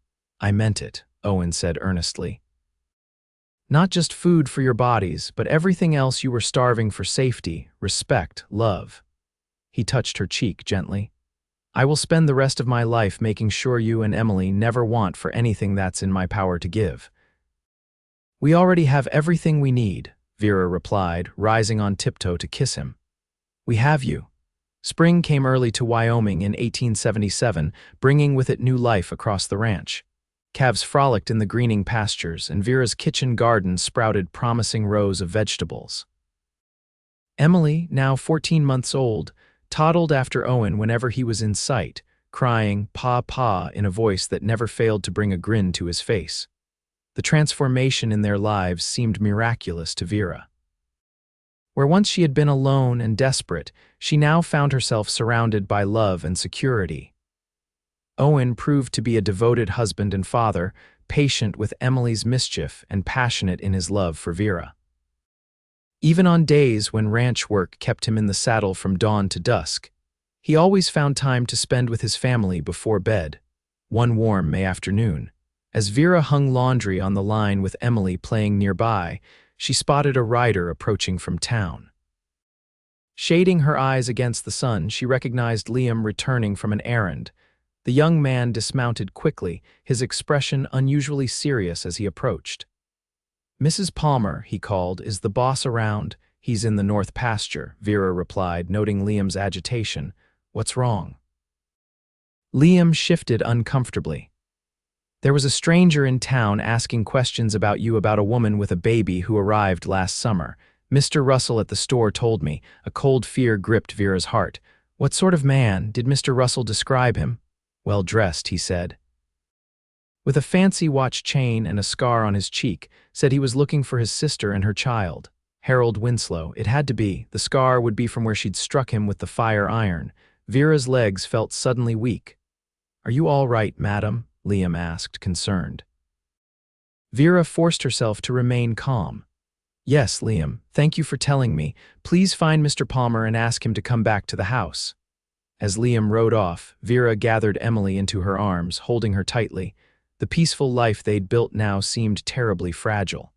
"I meant it," Owen said earnestly. "Not just food for your bodies, but everything else you were starving for: safety, respect, love." He touched her cheek gently. "I will spend the rest of my life making sure you and Emily never want for anything that's in my power to give." "We already have everything we need," Vera replied, rising on tiptoe to kiss him. "We have you." Spring came early to Wyoming in 1877, bringing with it new life across the ranch. Calves frolicked in the greening pastures, and Vera's kitchen garden sprouted promising rows of vegetables. Emily, now 14 months old, toddled after Owen whenever he was in sight, crying "Pa, Pa" in a voice that never failed to bring a grin to his face. The transformation in their lives seemed miraculous to Vera. Where once she had been alone and desperate, she now found herself surrounded by love and security. Owen proved to be a devoted husband and father, patient with Emily's mischief and passionate in his love for Vera. Even on days when ranch work kept him in the saddle from dawn to dusk, he always found time to spend with his family before bed. One warm May afternoon, as Vera hung laundry on the line with Emily playing nearby, she spotted a rider approaching from town. Shading her eyes against the sun, she recognized Liam returning from an errand. The young man dismounted quickly, his expression unusually serious as he approached. "Mrs. Palmer," he called, "is the boss around?" "He's in the north pasture," Vera replied, noting Liam's agitation. "What's wrong?" Liam shifted uncomfortably. "There was a stranger in town asking questions about you about a woman with a baby who arrived last summer. Mr. Russell at the store told me." A cold fear gripped Vera's heart. "What sort of man? Did Mr. Russell describe him?" "Well-dressed," he said. "With a fancy watch chain and a scar on his cheek. Said he was looking for his sister and her child. Harold Winslow. It had to be. The scar would be from where she'd struck him with the fire iron." Vera's legs felt suddenly weak. "Are you all right, madam?" Liam asked, concerned. Vera forced herself to remain calm. "Yes, Liam, thank you for telling me. Please find Mr. Palmer and ask him to come back to the house." As Liam rode off, Vera gathered Emily into her arms, holding her tightly. The peaceful life they'd built now seemed terribly fragile.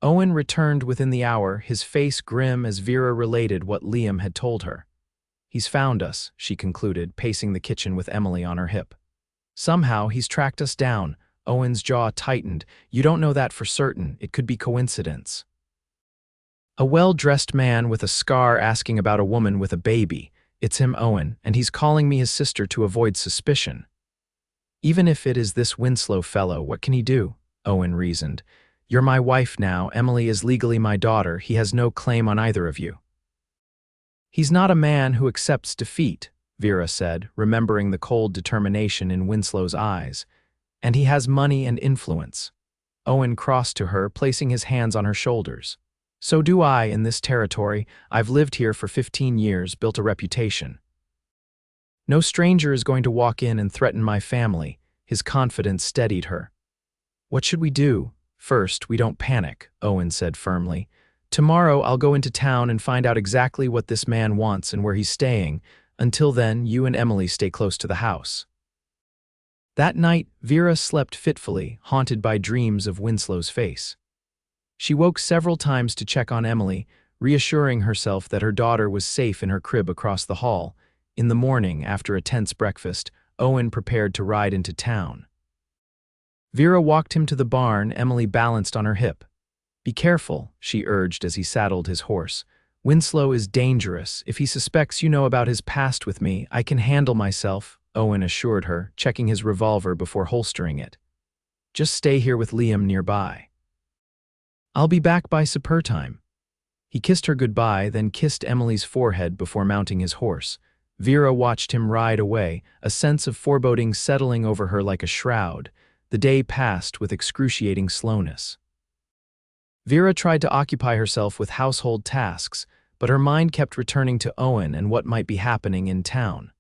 Owen returned within the hour, his face grim as Vera related what Liam had told her. "He's found us," she concluded, pacing the kitchen with Emily on her hip. "Somehow he's tracked us down." Owen's jaw tightened. "You don't know that for certain. It could be coincidence." "A well-dressed man with a scar asking about a woman with a baby. It's him, Owen, and he's calling me his sister to avoid suspicion." "Even if it is this Winslow fellow, what can he do?" Owen reasoned. "You're my wife now. Emily is legally my daughter. He has no claim on either of you." "He's not a man who accepts defeat," Vera said, remembering the cold determination in Winslow's eyes. "And he has money and influence." Owen crossed to her, placing his hands on her shoulders. "So do I in this territory. I've lived here for 15 years, built a reputation. No stranger is going to walk in and threaten my family." His confidence steadied her. "What should we do?" "First, we don't panic," Owen said firmly. "Tomorrow I'll go into town and find out exactly what this man wants and where he's staying. Until then, you and Emily stay close to the house." That night, Vera slept fitfully, haunted by dreams of Winslow's face. She woke several times to check on Emily, reassuring herself that her daughter was safe in her crib across the hall. In the morning, after a tense breakfast, Owen prepared to ride into town. Vera walked him to the barn, Emily balanced on her hip. "Be careful," she urged as he saddled his horse. "Winslow is dangerous. If he suspects you know about his past with me, I can handle myself," Owen assured her, checking his revolver before holstering it. "Just stay here with Liam nearby. I'll be back by supper time." He kissed her goodbye, then kissed Emily's forehead before mounting his horse. Vera watched him ride away, a sense of foreboding settling over her like a shroud. The day passed with excruciating slowness. Vera tried to occupy herself with household tasks, but her mind kept returning to Owen and what might be happening in town.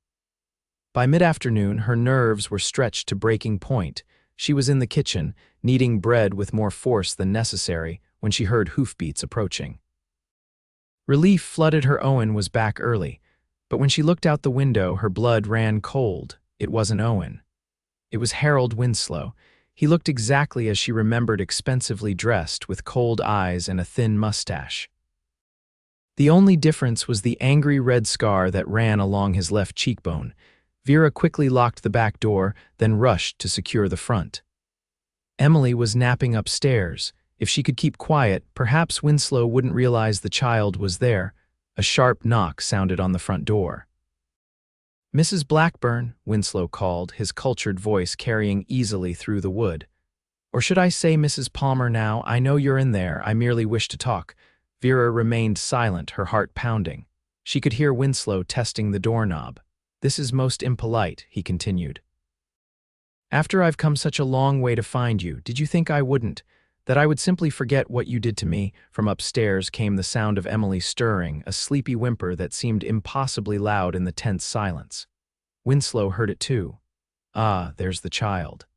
By mid-afternoon, her nerves were stretched to breaking point. She was in the kitchen, kneading bread with more force than necessary, when she heard hoofbeats approaching. Relief flooded her. Owen was back early, but when she looked out the window, her blood ran cold. It wasn't Owen. It was Harold Winslow. He looked exactly as she remembered, expensively dressed, with cold eyes and a thin mustache. The only difference was the angry red scar that ran along his left cheekbone. Vera quickly locked the back door, then rushed to secure the front. Emily was napping upstairs. If she could keep quiet, perhaps Winslow wouldn't realize the child was there. A sharp knock sounded on the front door. "Mrs. Blackburn," Winslow called, his cultured voice carrying easily through the wood. "Or should I say Mrs. Palmer now? I know you're in there. I merely wish to talk." Vera remained silent, her heart pounding. She could hear Winslow testing the doorknob. "This is most impolite," he continued. "After I've come such a long way to find you, did you think I wouldn't? That I would simply forget what you did to me?" From upstairs came the sound of Emily stirring, a sleepy whimper that seemed impossibly loud in the tense silence. Winslow heard it too. "Ah, there's the child."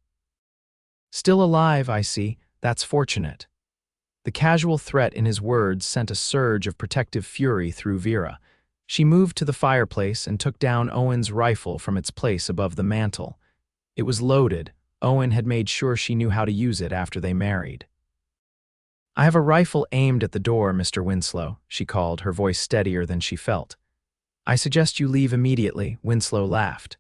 "Still alive, I see. That's fortunate." The casual threat in his words sent a surge of protective fury through Vera. She moved to the fireplace and took down Owen's rifle from its place above the mantel. It was loaded. Owen had made sure she knew how to use it after they married. "I have a rifle aimed at the door, Mr. Winslow," she called, her voice steadier than she felt. "I suggest you leave immediately." Winslow laughed.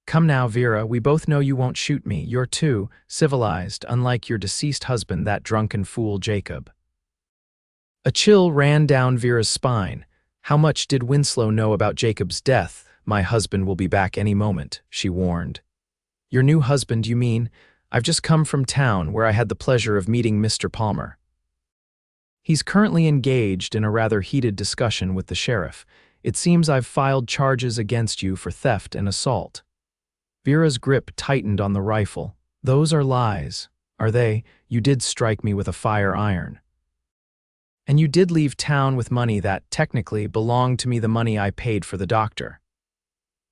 "Come now, Vera, we both know you won't shoot me. You're too civilized, unlike your deceased husband, that drunken fool Jacob." A chill ran down Vera's spine. How much did Winslow know about Jacob's death? "My husband will be back any moment," she warned. "Your new husband, you mean? I've just come from town, where I had the pleasure of meeting Mr. Palmer. He's currently engaged in a rather heated discussion with the sheriff. It seems I've filed charges against you for theft and assault." Vera's grip tightened on the rifle. "Those are lies, are they? You did strike me with a fire iron. And you did leave town with money that, technically, belonged to me, the money I paid for the doctor."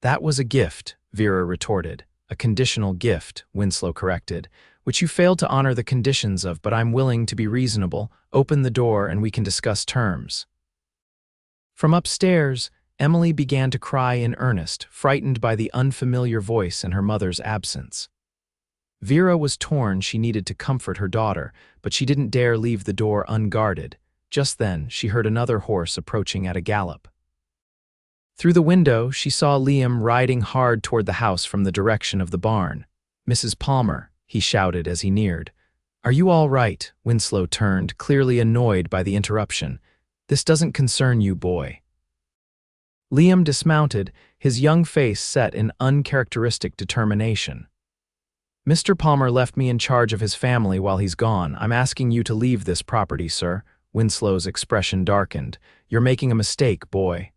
"That was a gift," Vera retorted. "A conditional gift," Winslow corrected, "which you failed to honor the conditions of, but I'm willing to be reasonable. Open the door and we can discuss terms." From upstairs, Emily began to cry in earnest, frightened by the unfamiliar voice and her mother's absence. Vera was torn. She needed to comfort her daughter, but she didn't dare leave the door unguarded. Just then, she heard another horse approaching at a gallop. Through the window, she saw Liam riding hard toward the house from the direction of the barn. "Mrs. Palmer," he shouted as he neared. "Are you all right?" Winslow turned, clearly annoyed by the interruption. "This doesn't concern you, boy." Liam dismounted, his young face set in uncharacteristic determination. "Mr. Palmer left me in charge of his family while he's gone. I'm asking you to leave this property, sir." Winslow's expression darkened. "You're making a mistake, boy."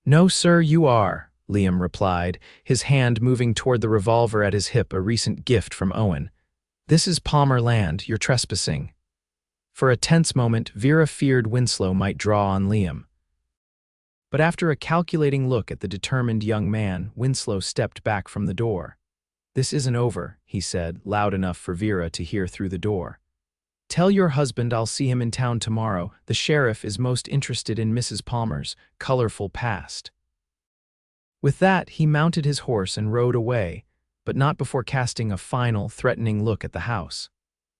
"No, sir, you are," Liam replied, his hand moving toward the revolver at his hip, a recent gift from Owen. "This is Palmer land. You're trespassing." For a tense moment, Vera feared Winslow might draw on Liam. But after a calculating look at the determined young man, Winslow stepped back from the door. "This isn't over," he said, loud enough for Vera to hear through the door. "Tell your husband I'll see him in town tomorrow. The sheriff is most interested in Mrs. Palmer's colorful past." With that, he mounted his horse and rode away, but not before casting a final, threatening look at the house.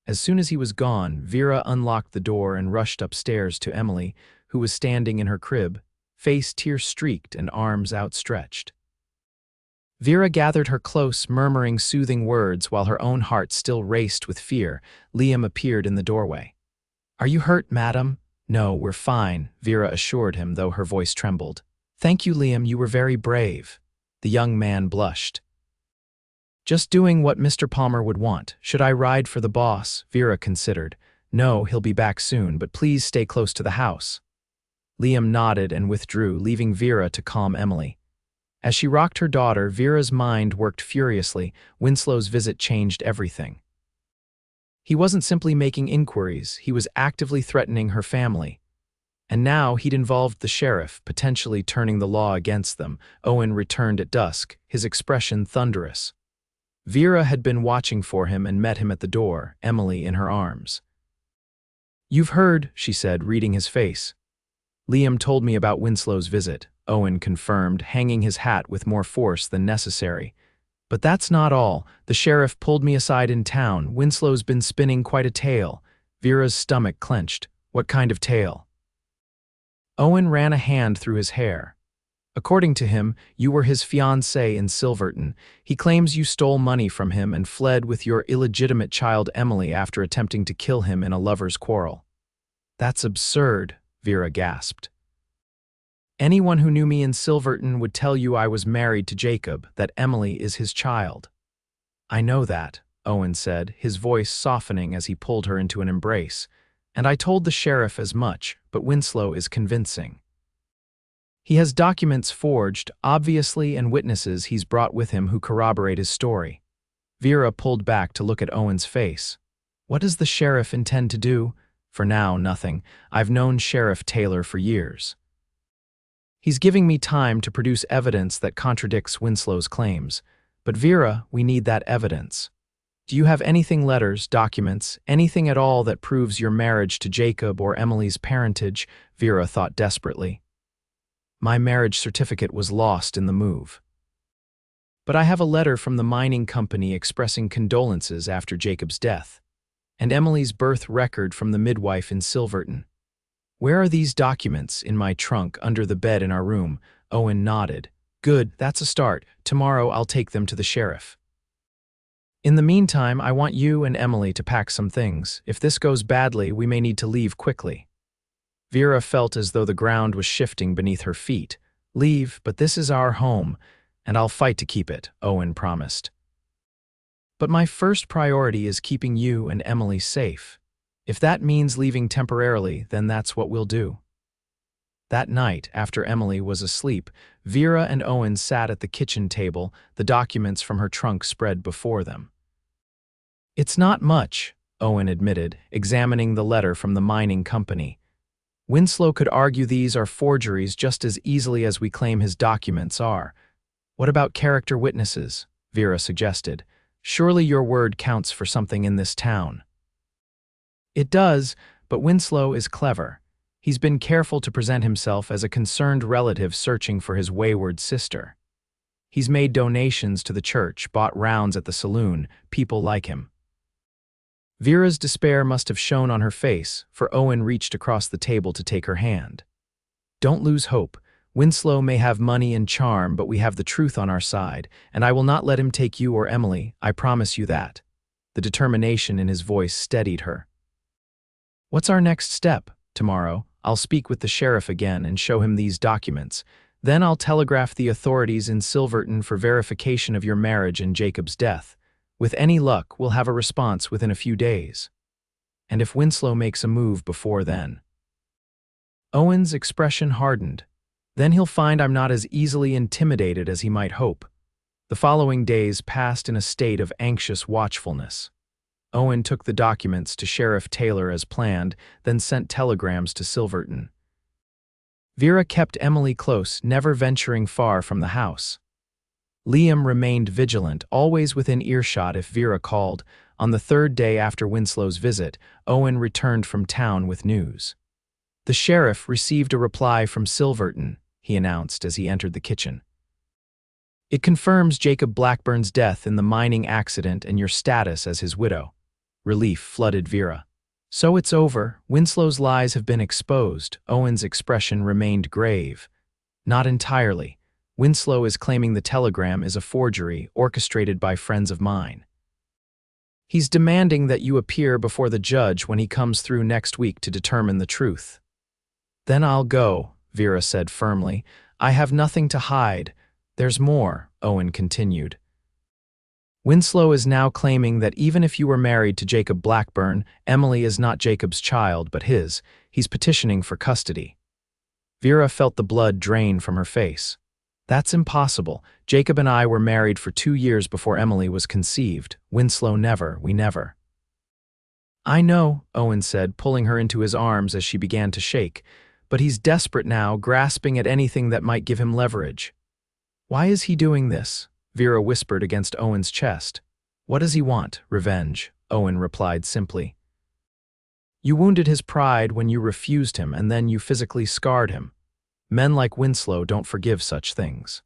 As soon as he was gone, Vera unlocked the door and rushed upstairs to Emily, who was standing in her crib, face tear-streaked and arms outstretched. Vera gathered her close, murmuring soothing words while her own heart still raced with fear. Liam appeared in the doorway. "Are you hurt, madam?" "No, we're fine," Vera assured him, though her voice trembled. "Thank you, Liam, you were very brave." The young man blushed. "Just doing what Mr. Palmer would want. Should I ride for the boss?" Vera considered. No, he'll be back soon, but please stay close to the house. Liam nodded and withdrew, leaving Vera to calm Emily. As she rocked her daughter, Vera's mind worked furiously. Winslow's visit changed everything. He wasn't simply making inquiries, he was actively threatening her family. And now he'd involved the sheriff, potentially turning the law against them. Owen returned at dusk, his expression thunderous. Vera had been watching for him and met him at the door, Emily in her arms. "You've heard," she said, reading his face. "Liam told me about Winslow's visit," Owen confirmed, hanging his hat with more force than necessary. "But that's not all. The sheriff pulled me aside in town. Winslow's been spinning quite a tale." Vera's stomach clenched. "What kind of tale?" Owen ran a hand through his hair. "According to him, you were his fiancée in Silverton. He claims you stole money from him and fled with your illegitimate child Emily after attempting to kill him in a lover's quarrel." "That's absurd," Vera gasped. "Anyone who knew me in Silverton would tell you I was married to Jacob, that Emily is his child." "I know that," Owen said, his voice softening as he pulled her into an embrace. "And I told the sheriff as much, but Winslow is convincing. He has documents forged, obviously, and witnesses he's brought with him who corroborate his story." Vera pulled back to look at Owen's face. "What does the sheriff intend to do?" "For now, nothing. I've known Sheriff Taylor for years. He's giving me time to produce evidence that contradicts Winslow's claims. But Vera, we need that evidence. Do you have anything, letters, documents, anything at all that proves your marriage to Jacob or Emily's parentage?" Vera thought desperately. "My marriage certificate was lost in the move. But I have a letter from the mining company expressing condolences after Jacob's death, and Emily's birth record from the midwife in Silverton." "Where are these documents?" "In my trunk, under the bed in our room." Owen nodded. "Good, that's a start. Tomorrow I'll take them to the sheriff. In the meantime, I want you and Emily to pack some things. If this goes badly, we may need to leave quickly." Vera felt as though the ground was shifting beneath her feet. "Leave, but this is our home, and I'll fight to keep it," Owen promised. "But my first priority is keeping you and Emily safe. If that means leaving temporarily, then that's what we'll do." That night, after Emily was asleep, Vera and Owen sat at the kitchen table, the documents from her trunk spread before them. "It's not much," Owen admitted, examining the letter from the mining company. "Winslow could argue these are forgeries just as easily as we claim his documents are." "What about character witnesses?" Vera suggested. "Surely your word counts for something in this town." "It does, but Winslow is clever. He's been careful to present himself as a concerned relative searching for his wayward sister. He's made donations to the church, bought rounds at the saloon. People like him." Vera's despair must have shown on her face, for Owen reached across the table to take her hand. "Don't lose hope. Winslow may have money and charm, but we have the truth on our side, and I will not let him take you or Emily, I promise you that." The determination in his voice steadied her. "What's our next step?" "Tomorrow, I'll speak with the sheriff again and show him these documents. Then I'll telegraph the authorities in Silverton for verification of your marriage and Jacob's death. With any luck, we'll have a response within a few days. And if Winslow makes a move before then." Owen's expression hardened. "Then he'll find I'm not as easily intimidated as he might hope." The following days passed in a state of anxious watchfulness. Owen took the documents to Sheriff Taylor as planned, then sent telegrams to Silverton. Vera kept Emily close, never venturing far from the house. Liam remained vigilant, always within earshot if Vera called. On the third day after Winslow's visit, Owen returned from town with news. "The sheriff received a reply from Silverton," he announced as he entered the kitchen. "It confirms Jacob Blackburn's death in the mining accident and your status as his widow." Relief flooded Vera. "So it's over. Winslow's lies have been exposed." Owen's expression remained grave. "Not entirely. Winslow is claiming the telegram is a forgery orchestrated by friends of mine. He's demanding that you appear before the judge when he comes through next week to determine the truth." "Then I'll go," Vera said firmly. "I have nothing to hide." "There's more," Owen continued. Winslow is now claiming that even if you were married to Jacob Blackburn, Emily is not Jacob's child but his. He's petitioning for custody. Vera felt the blood drain from her face. That's impossible. Jacob and I were married for 2 years before Emily was conceived. Winslow never, we never. I know, Owen said, pulling her into his arms as she began to shake, but he's desperate now, grasping at anything that might give him leverage. Why is he doing this? Vera whispered against Owen's chest. What does he want? Revenge, Owen replied simply. You wounded his pride when you refused him, and then you physically scarred him. Men like Winslow don't forgive such things.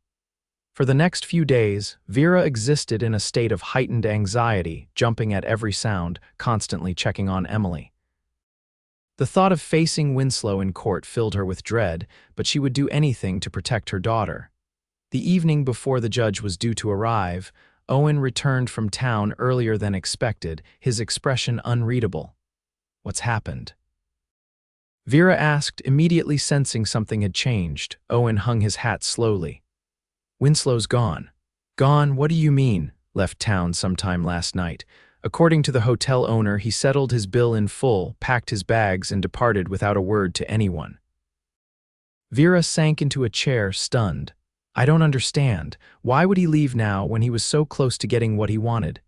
For the next few days, Vera existed in a state of heightened anxiety, jumping at every sound, constantly checking on Emily. The thought of facing Winslow in court filled her with dread, but she would do anything to protect her daughter. The evening before the judge was due to arrive, Owen returned from town earlier than expected, his expression unreadable. What's happened? Vera asked, immediately sensing something had changed. Owen hung his hat slowly. Winslow's gone. Gone? What do you mean? Left town sometime last night. According to the hotel owner, he settled his bill in full, packed his bags, and departed without a word to anyone. Vera sank into a chair, stunned. I don't understand. Why would he leave now when he was so close to getting what he wanted?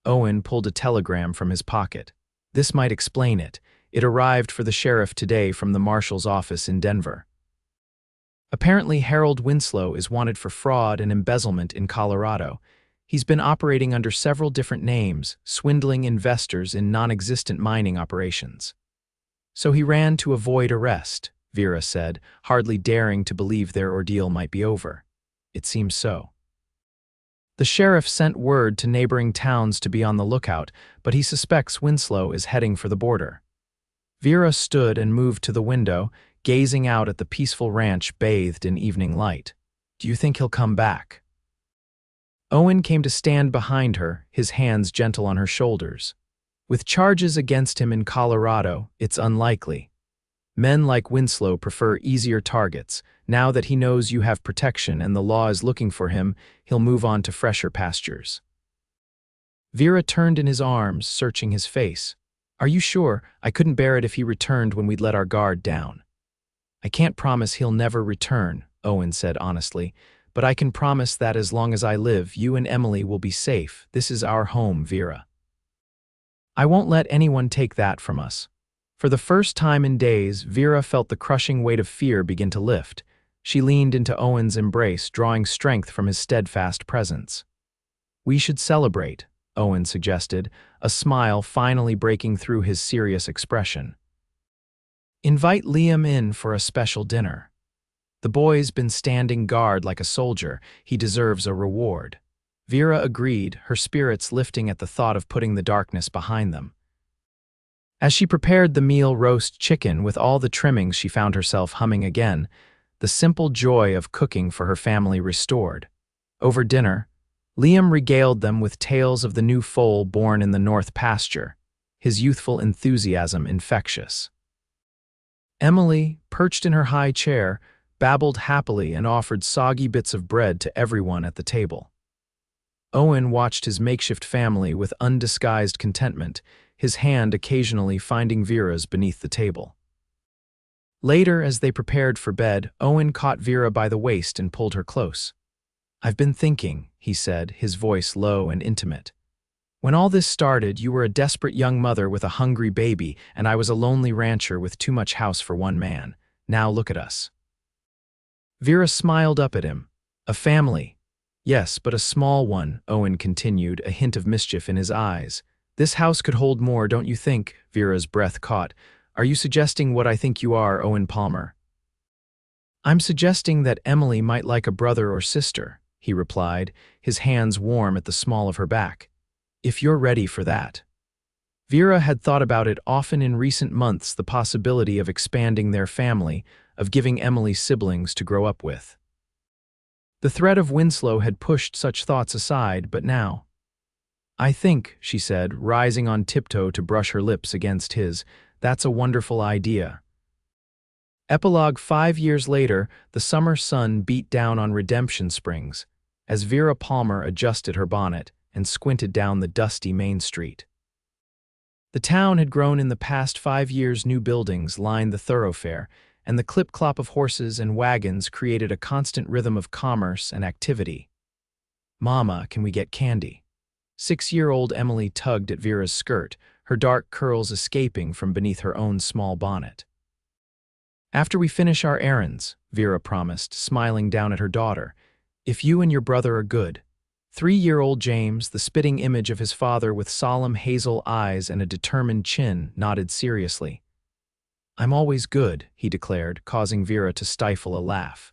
Owen pulled a telegram from his pocket. This might explain it. It arrived for the sheriff today from the marshal's office in Denver. Apparently, Harold Winslow is wanted for fraud and embezzlement in Colorado. He's been operating under several different names, swindling investors in non-existent mining operations. So he ran to avoid arrest, Vera said, hardly daring to believe their ordeal might be over. It seems so. The sheriff sent word to neighboring towns to be on the lookout, but he suspects Winslow is heading for the border. Vera stood and moved to the window, gazing out at the peaceful ranch bathed in evening light. Do you think he'll come back? Owen came to stand behind her, his hands gentle on her shoulders. With charges against him in Colorado, it's unlikely. Men like Winslow prefer easier targets. Now that he knows you have protection and the law is looking for him, he'll move on to fresher pastures. Vera turned in his arms, searching his face. Are you sure? I couldn't bear it if he returned when we'd let our guard down. I can't promise he'll never return, Owen said honestly, but I can promise that as long as I live, you and Emily will be safe. This is our home, Vera. I won't let anyone take that from us. For the first time in days, Vera felt the crushing weight of fear begin to lift. She leaned into Owen's embrace, drawing strength from his steadfast presence. We should celebrate, Owen suggested, a smile finally breaking through his serious expression. Invite Liam in for a special dinner. The boy's been standing guard like a soldier. He deserves a reward. Vera agreed, her spirits lifting at the thought of putting the darkness behind them. As she prepared the meal roast chicken with all the trimmings, she found herself humming again, the simple joy of cooking for her family restored. Over dinner, Liam regaled them with tales of the new foal born in the north pasture, his youthful enthusiasm infectious. Emily, perched in her high chair, babbled happily and offered soggy bits of bread to everyone at the table. Owen watched his makeshift family with undisguised contentment, his hand occasionally finding Vera's beneath the table. Later, as they prepared for bed, Owen caught Vera by the waist and pulled her close. I've been thinking, he said, his voice low and intimate. When all this started, you were a desperate young mother with a hungry baby, and I was a lonely rancher with too much house for one man. Now look at us. Vera smiled up at him. A family. Yes, but a small one, Owen continued, a hint of mischief in his eyes. This house could hold more, don't you think? Vera's breath caught. Are you suggesting what I think you are, Owen Palmer? I'm suggesting that Emily might like a brother or sister, he replied, his hands warm at the small of her back. If you're ready for that. Vera had thought about it often in recent months, the possibility of expanding their family, of giving Emily siblings to grow up with. The threat of Winslow had pushed such thoughts aside, but now. I think, she said, rising on tiptoe to brush her lips against his, that's a wonderful idea. Epilogue 5 years later, the summer sun beat down on Redemption Springs. As Vera Palmer adjusted her bonnet, and squinted down the dusty main street. The town had grown in the past 5 years. New buildings lined the thoroughfare, and the clip-clop of horses and wagons created a constant rhythm of commerce and activity. "Mama, can we get candy?" 6-year-old Emily tugged at Vera's skirt, her dark curls escaping from beneath her own small bonnet. "After we finish our errands," Vera promised, smiling down at her daughter, "if you and your brother are good." 3-year-old James, the spitting image of his father with solemn hazel eyes and a determined chin, nodded seriously. "I'm always good," he declared, causing Vera to stifle a laugh.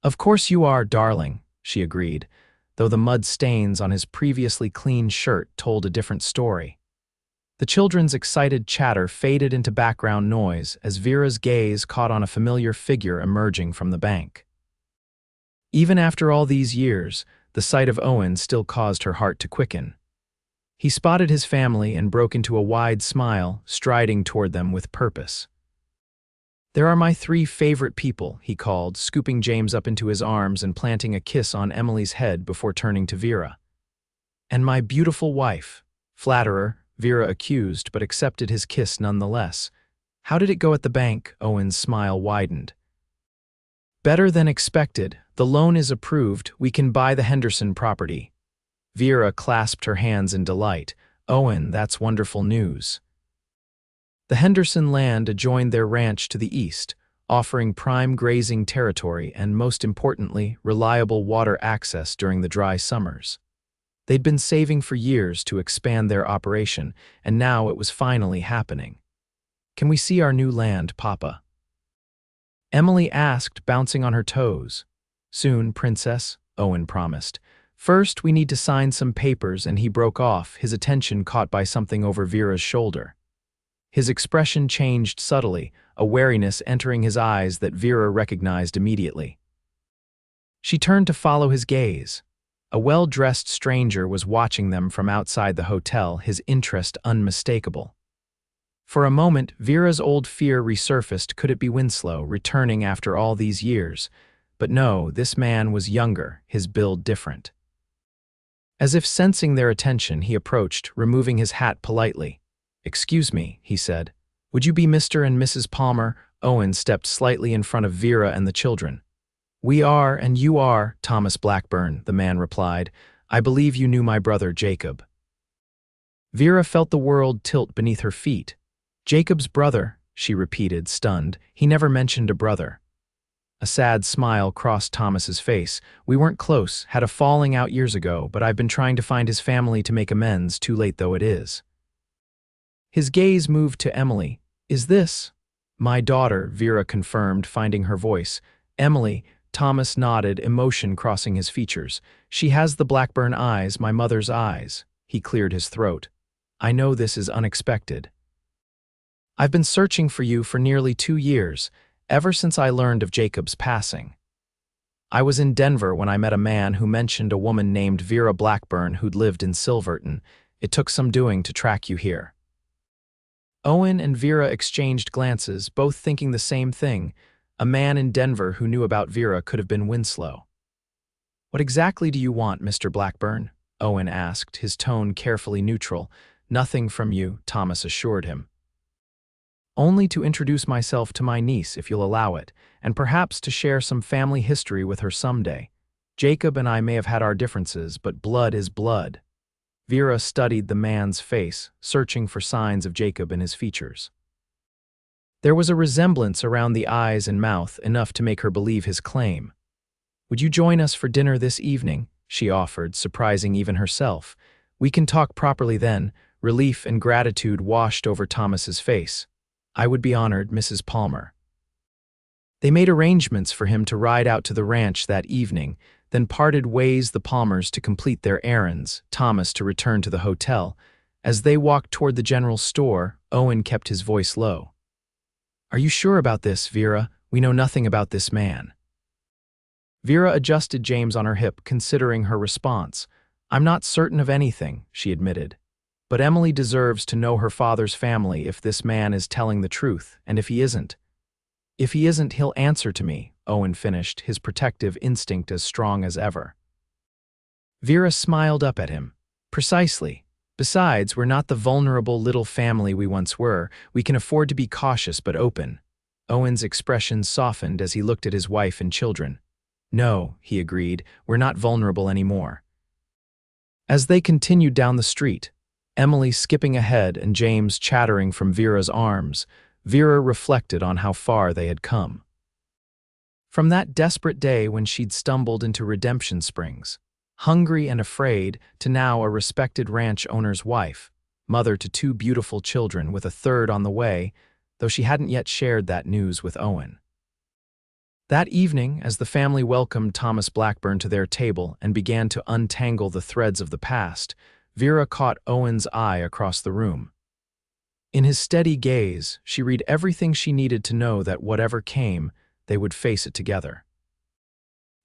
"Of course you are, darling," she agreed, though the mud stains on his previously clean shirt told a different story. The children's excited chatter faded into background noise as Vera's gaze caught on a familiar figure emerging from the bank. Even after all these years, the sight of Owen still caused her heart to quicken. He spotted his family and broke into a wide smile, striding toward them with purpose. "There are my 3 favorite people," he called, scooping James up into his arms and planting a kiss on Emily's head before turning to Vera. "And my beautiful wife." "Flatterer," Vera accused, but accepted his kiss nonetheless. "How did it go at the bank?" Owen's smile widened. "Better than expected. The loan is approved. We can buy the Henderson property." Vera clasped her hands in delight. "Owen, that's wonderful news." The Henderson land adjoined their ranch to the east, offering prime grazing territory and, most importantly, reliable water access during the dry summers. They'd been saving for years to expand their operation, and now it was finally happening. "Can we see our new land, Papa?" Emily asked, bouncing on her toes. "Soon, Princess," Owen promised. "First, we need to sign some papers," and he broke off, his attention caught by something over Vera's shoulder. His expression changed subtly, a wariness entering his eyes that Vera recognized immediately. She turned to follow his gaze. A well-dressed stranger was watching them from outside the hotel, his interest unmistakable. For a moment, Vera's old fear resurfaced. Could it be Winslow, returning after all these years? But no, this man was younger, his build different. As if sensing their attention, he approached, removing his hat politely. "Excuse me," he said. "Would you be Mr. and Mrs. Palmer?" Owen stepped slightly in front of Vera and the children. "We are, and you are, Thomas Blackburn," the man replied. "I believe you knew my brother Jacob." Vera felt the world tilt beneath her feet. "Jacob's brother," she repeated, stunned. "He never mentioned a brother." A sad smile crossed Thomas's face. "We weren't close, had a falling out years ago, but I've been trying to find his family to make amends, too late though it is." His gaze moved to Emily. "Is this?" "My daughter," Vera confirmed, finding her voice. "Emily," Thomas nodded, emotion crossing his features. "She has the Blackburn eyes, my mother's eyes." He cleared his throat. "I know this is unexpected. I've been searching for you for nearly 2 years, ever since I learned of Jacob's passing. I was in Denver when I met a man who mentioned a woman named Vera Blackburn who'd lived in Silverton. It took some doing to track you here." Owen and Vera exchanged glances, both thinking the same thing. A man in Denver who knew about Vera could have been Winslow. "What exactly do you want, Mr. Blackburn?" Owen asked, his tone carefully neutral. "Nothing from you," Thomas assured him. "Only to introduce myself to my niece, if you'll allow it, and perhaps to share some family history with her someday. Jacob and I may have had our differences, but blood is blood." Vera studied the man's face, searching for signs of Jacob in his features. There was a resemblance around the eyes and mouth, enough to make her believe his claim. "Would you join us for dinner this evening?" she offered, surprising even herself. "We can talk properly then." Relief and gratitude washed over Thomas's face. "I would be honored, Mrs. Palmer." They made arrangements for him to ride out to the ranch that evening, then parted ways, the Palmers to complete their errands, Thomas to return to the hotel. As they walked toward the general store, Owen kept his voice low. "Are you sure about this, Vera? We know nothing about this man." Vera adjusted James on her hip, considering her response. "I'm not certain of anything," she admitted. "But Emily deserves to know her father's family if this man is telling the truth, and if he isn't. If he isn't, he'll answer to me," Owen finished, his protective instinct as strong as ever. Vera smiled up at him. Precisely. Besides, we're not the vulnerable little family we once were. We can afford to be cautious but open. Owen's expression softened as he looked at his wife and children. No, he agreed, we're not vulnerable anymore. As they continued down the street, Emily skipping ahead and James chattering from Vera's arms, Vera reflected on how far they had come. From that desperate day when she'd stumbled into Redemption Springs, hungry and afraid, to now a respected ranch owner's wife, mother to 2 beautiful children with a third on the way, though she hadn't yet shared that news with Owen. That evening, as the family welcomed Thomas Blackburn to their table and began to untangle the threads of the past, Vera caught Owen's eye across the room. In his steady gaze, she read everything she needed to know that whatever came, they would face it together.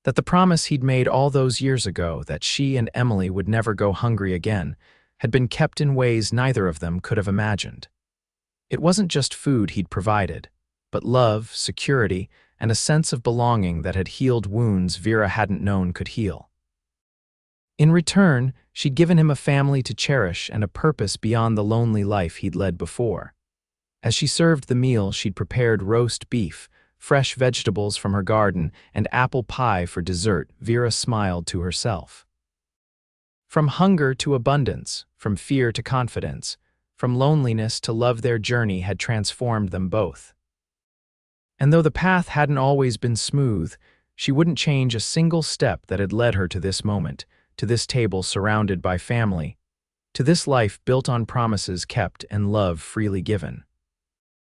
That the promise he'd made all those years ago that she and Emily would never go hungry again had been kept in ways neither of them could have imagined. It wasn't just food he'd provided, but love, security, and a sense of belonging that had healed wounds Vera hadn't known could heal. In return, she'd given him a family to cherish and a purpose beyond the lonely life he'd led before. As she served the meal, she'd prepared roast beef, fresh vegetables from her garden, and apple pie for dessert. Vera smiled to herself. From hunger to abundance, from fear to confidence, from loneliness to love, their journey had transformed them both. And though the path hadn't always been smooth, she wouldn't change a single step that had led her to this moment, to this table surrounded by family, to this life built on promises kept and love freely given.